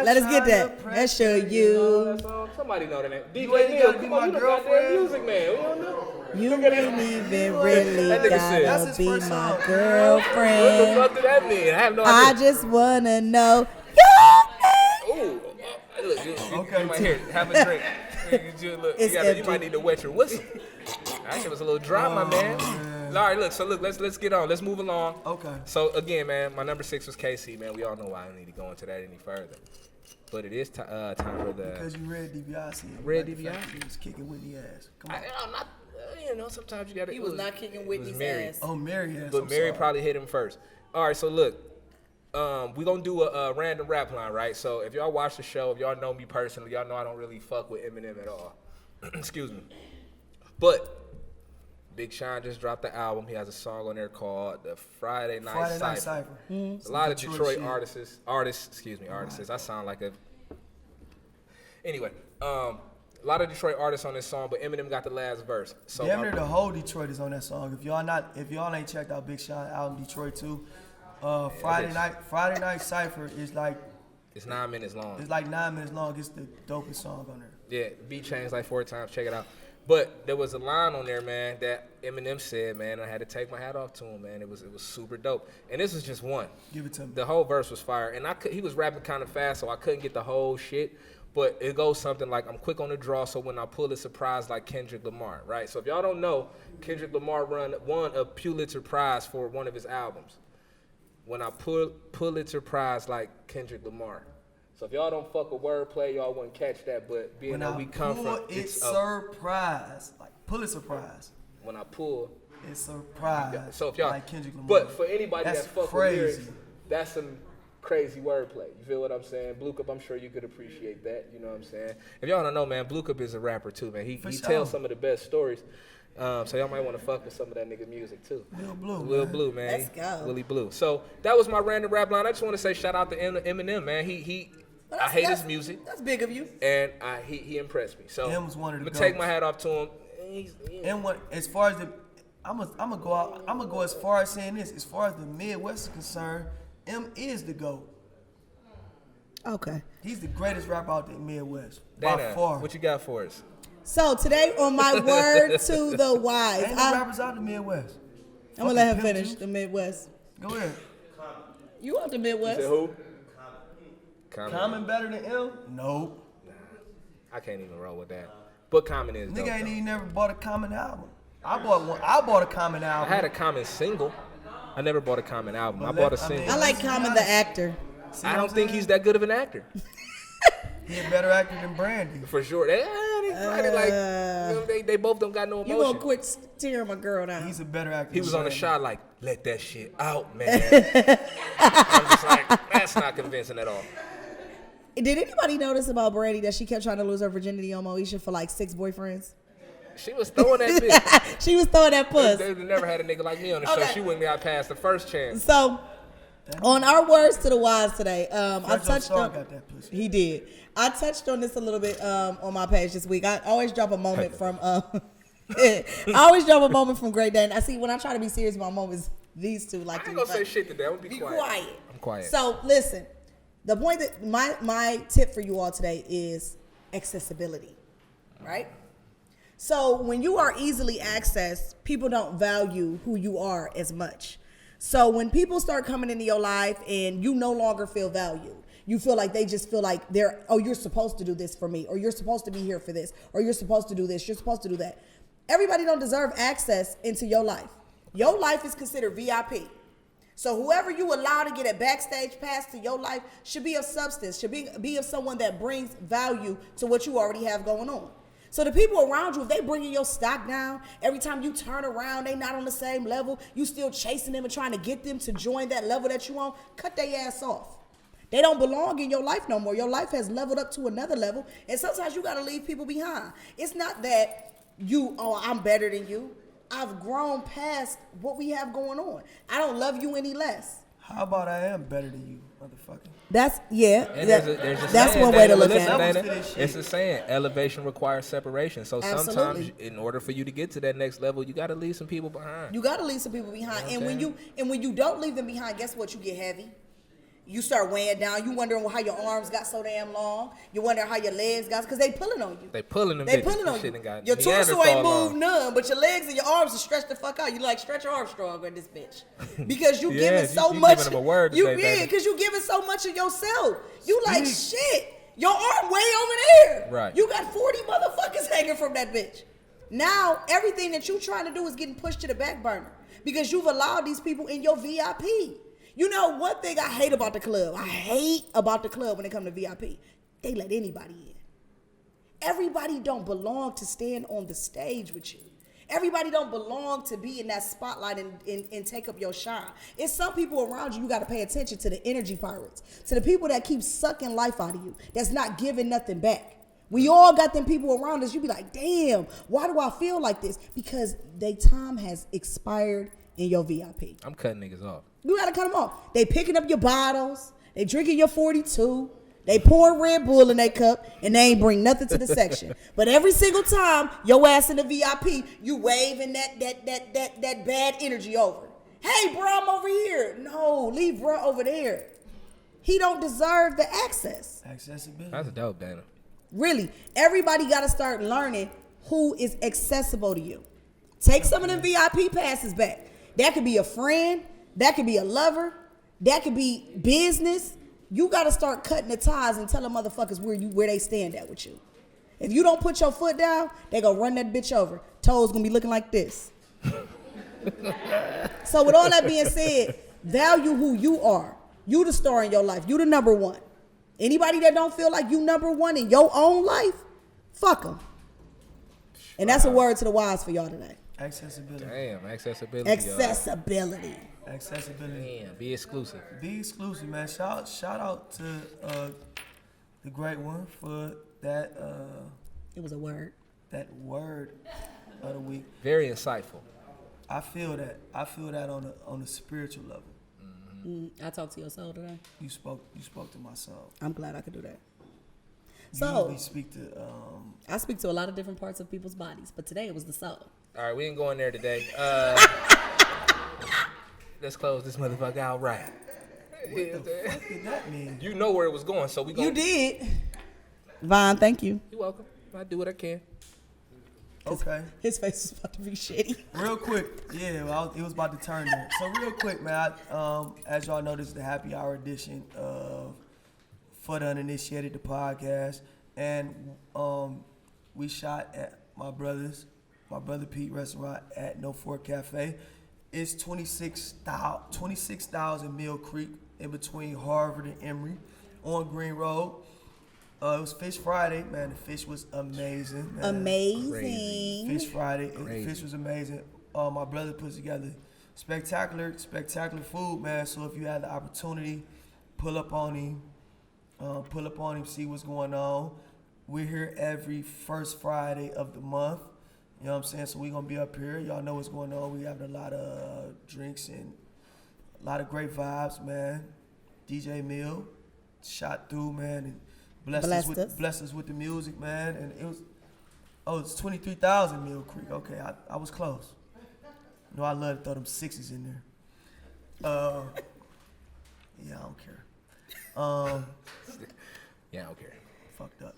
that. to Let's show You know you. that song? Somebody know that name. You DJ ain't Neil, gotta be come my on, you the goddamn girlfriend. music man. We don't know. You ain't even really That nigga said- That's gotta his be first my song. What the girlfriend. fuck did that mean? I have no I idea. just wanna know. Ooh, look, you Okay, might hear. Have a drink. It's You empty. might need to wet your whistle. That shit was a little dry, my man. All right, look. Let's get on. Let's move along. Okay. So again, man, my number 6 was KC, man. We all know why I don't need to go into that any further. But it is time for the. Because you read DiBiase. Read the fact DiBiase? that He was kicking Whitney ass. Come on. I'm not. Sometimes you gotta. He was not kicking Whitney's Mary. ass. Oh, Mary ass. But I'm Mary sorry. probably hit him first. All right, so look, we gonna do a random rap line, right? So if y'all watch the show, if y'all know me personally, y'all know I don't really fuck with Eminem at all. Excuse me. But Big Sean just dropped the album. He has a song on there called the Friday Night Cypher. Mm-hmm. A lot of Detroit artists. I sound like a. Anyway, a lot of Detroit artists on this song, but Eminem got the last verse. So damn near the whole Detroit is on that song. If y'all ain't checked out Big Sean album Detroit too, Friday Night Cypher is like. It's 9 minutes long. It's like 9 minutes long. It's the dopest song on there. Yeah, beat changed like 4 times. Check it out. But there was a line on there, man, that Eminem said, man. I had to take my hat off to him, man. It was super dope. And this was just one. Give it to me. The whole verse was fire, and he was rapping kind of fast, so I couldn't get the whole shit. But it goes something like, I'm quick on the draw, so when I pull it, surprise like Kendrick Lamar, right? So if y'all don't know, Kendrick Lamar won a Pulitzer Prize for one of his albums. When I Pulitzer Prize like Kendrick Lamar. So if y'all don't fuck with wordplay, y'all wouldn't catch that. But being that we come from, it's surprise, like Pulitzer Prize. When I pull, it's surprise. Yeah, so if y'all, like Kendrick Lamar. But for anybody that's fuck with lyrics, crazy. that's some crazy wordplay. You feel what I'm saying? Blue Cup, I'm sure you could appreciate that. You know what I'm saying? If y'all don't know, man, Blue Cup is a rapper too, man. He tells some of the best stories. So y'all might want to fuck with some of that nigga music too. Will Blue, man. Let's go. Willie Blue. So that was my random rap line. I just want to say shout out to Eminem, man. I hate his music. That's big of you. And he impressed me. So Em was one of the I'm gonna take my hat off to him. And as far as I'm gonna go as far as saying this. As far as the Midwest is concerned, M is the GOAT. Okay. He's the greatest rapper out there in the Midwest Dana, by far. what you got for us? So today on my word to the wise, Ain't no rappers out in the Midwest. I'm gonna let him Fucking finish Pimp the Midwest. Go ahead. You want the Midwest? You said who? Common better than M? Nope. I can't even roll with that. But Common is dope, Nigga ain't though. even never bought a Common album. I bought a Common I album. had a Common single. I never bought a Common album. I But bought a I single. mean- I like Common the actor. See I what don't I'm think saying? he's that good of an actor. He a better actor than Brandy. For sure. They probably like, you know, they both don't got no You emotion. gonna quit steering my girl down? He's a better actor. He was than on the Brandy. shot like, let that shit out, man. I'm just like, that's not convincing at all. Did anybody notice about Brandy that she kept trying to lose her virginity on Moesha for like 6 boyfriends? She was throwing that bitch. She was throwing that puss. They never had a nigga like me on the show. Okay. She wouldn't got past the first chance. So, on our words to the wise today, I Fred touched Star on. got that pussy. He did. I touched on this a little bit on my page this week. I always drop a moment from. I always drop a moment from Great Dane. I see when I try to be serious about moments, these two like I to ain't be gonna say funny. shit today. I'm gonna be quiet. I'm quiet. So listen, the point that my tip for you all today is accessibility, right? So when you are easily accessed, people don't value who you are as much. So when people start coming into your life and you no longer feel valued, you feel like they just feel like you're supposed to do this for me, or you're supposed to be here for this, or you're supposed to do this, you're supposed to do that. Everybody don't deserve access into your life. Your life is considered VIP. So whoever you allow to get a backstage pass to your life should be of substance, should be of someone that brings value to what you already have going on. So the people around you, if they bringing your stock down, every time you turn around, they not on the same level, you still chasing them and trying to get them to join that level that you on, cut their ass off. They don't belong in your life no more. Your life has leveled up to another level, and sometimes you got to leave people behind. It's not that I'm better than you. I've grown past what we have going on. I don't love you any less. How about I am better than you, motherfucker? That's And there's a that's saying, one way to Dana, look listen, at it. Dana, Levels to this it's a saying, elevation requires separation. So sometimes, Absolutely. in order for you to get to that next level, you got to leave some people behind. You got to leave some people behind, You know what I'm and when you don't leave them behind, guess what? You get heavy. You start weighing down. You wondering how your arms got so damn long. You wonder how your legs got, because they pulling on you. They pulling them They bitches. pulling on Shit you. done got Your torso Neanderthal ain't long. moved none, but your legs and your arms are stretched the fuck out. You like stretch your arms stronger in this bitch because you Yeah, giving so you much. giving them a word you today, baby. because you giving so much of yourself. You like Speak. shit. Your arm way over there. Right. You got 40 motherfuckers hanging from that bitch. Now everything that you trying to do is getting pushed to the back burner because you've allowed these people in your VIP. You know one thing I hate about the club? I hate about the club when it comes to VIP. They let anybody in. Everybody don't belong to stand on the stage with you. Everybody don't belong to be in that spotlight and take up your shine. It's some people around you got to pay attention to the energy pirates, to the people that keep sucking life out of you, that's not giving nothing back. We all got them people around us. You be like, damn, why do I feel like this? Because their time has expired in your VIP. I'm cutting niggas off. You gotta cut them off. They picking up your bottles. They drinking your 42. They pouring Red Bull in their cup, and they ain't bring nothing to the section. But every single time your ass in the VIP, you waving that bad energy over. Hey, bro, I'm over here. No, leave bro over there. He don't deserve the access. Accessibility. That's a dope banner. Really, everybody got to start learning who is accessible to you. Take some of them VIP passes back. That could be a friend. That could be a lover. That could be business. You got to start cutting the ties and telling motherfuckers where they stand at with you. If you don't put your foot down, they gonna run that bitch over. Toes gonna be looking like this. So with all that being said, value who you are. You the star in your life. You the number one. Anybody that don't feel like you number one in your own life, fuck them. And that's a word to the wise for y'all today. Accessibility. Damn, accessibility. Accessibility. Accessibility. Damn, be exclusive. Be exclusive, man. Shout out to the great one for that It was a word. that word of the week. Very insightful. I feel that on a spiritual level. I talked to your soul today. You spoke to my soul. I'm glad I could do that. You So usually speak to I speak to a lot of different parts of people's bodies, but today it was the soul. All right, we ain't going there today. Let's close this motherfucker out right. what did that mean? You know where it was going, so we going. You did. Vaughn, thank you. You're welcome. I do what I can. Okay. His face is about to be shitty. Real quick, yeah, it was about to turn there. So real quick, man, as y'all know, this is the happy hour edition of For the Uninitiated, the podcast, and we shot at my brother Pete restaurant at No Fork Cafe. It's 26,000 Mill Creek in between Harvard and Emory on Green Road. It was Fish Friday, man. The fish was amazing. Man. Amazing. Fish Friday. Crazy. Fish was amazing. My brother put together spectacular food, man. So if you had the opportunity, pull up on him, see what's going on. We're here every first Friday of the month. You know what I'm saying? So we're going to be up here. Y'all know what's going on. We having a lot of drinks and a lot of great vibes, man. DJ Mill shot through, man, and blessed us with the music, man. And it's 23,000 Mill Creek. Okay, I was close. You know, I love to throw them sixes in there. Yeah, I don't care. Yeah, I don't care. Fucked up.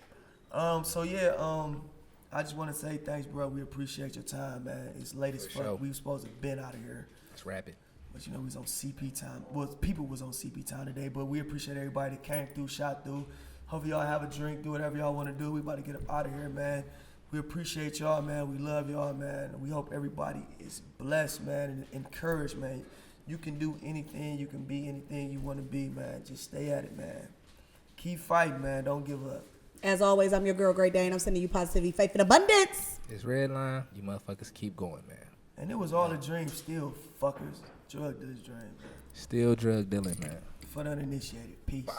I just want to say thanks, bro. We appreciate your time, man. It's late as fuck. sure. We were supposed to have been out of here. Let's wrap it. But we was on CP time. Well, people was on CP time today, but we appreciate everybody that came through, shot through. Hope y'all have a drink, do whatever y'all want to do. We about to get up out of here, man. We appreciate y'all, man. We love y'all, man. And we hope everybody is blessed, man, and encouraged, man. You can do anything. You can be anything you want to be, man. Just stay at it, man. Keep fighting, man. Don't give up. As always, I'm your girl, Great Day, and I'm sending you positivity, faith, and abundance. This red line, you motherfuckers keep going, man. And it was all a dream still, fuckers. Drug dealers dream, man. Still drug dealing, man. For the uninitiated. Peace. Bye.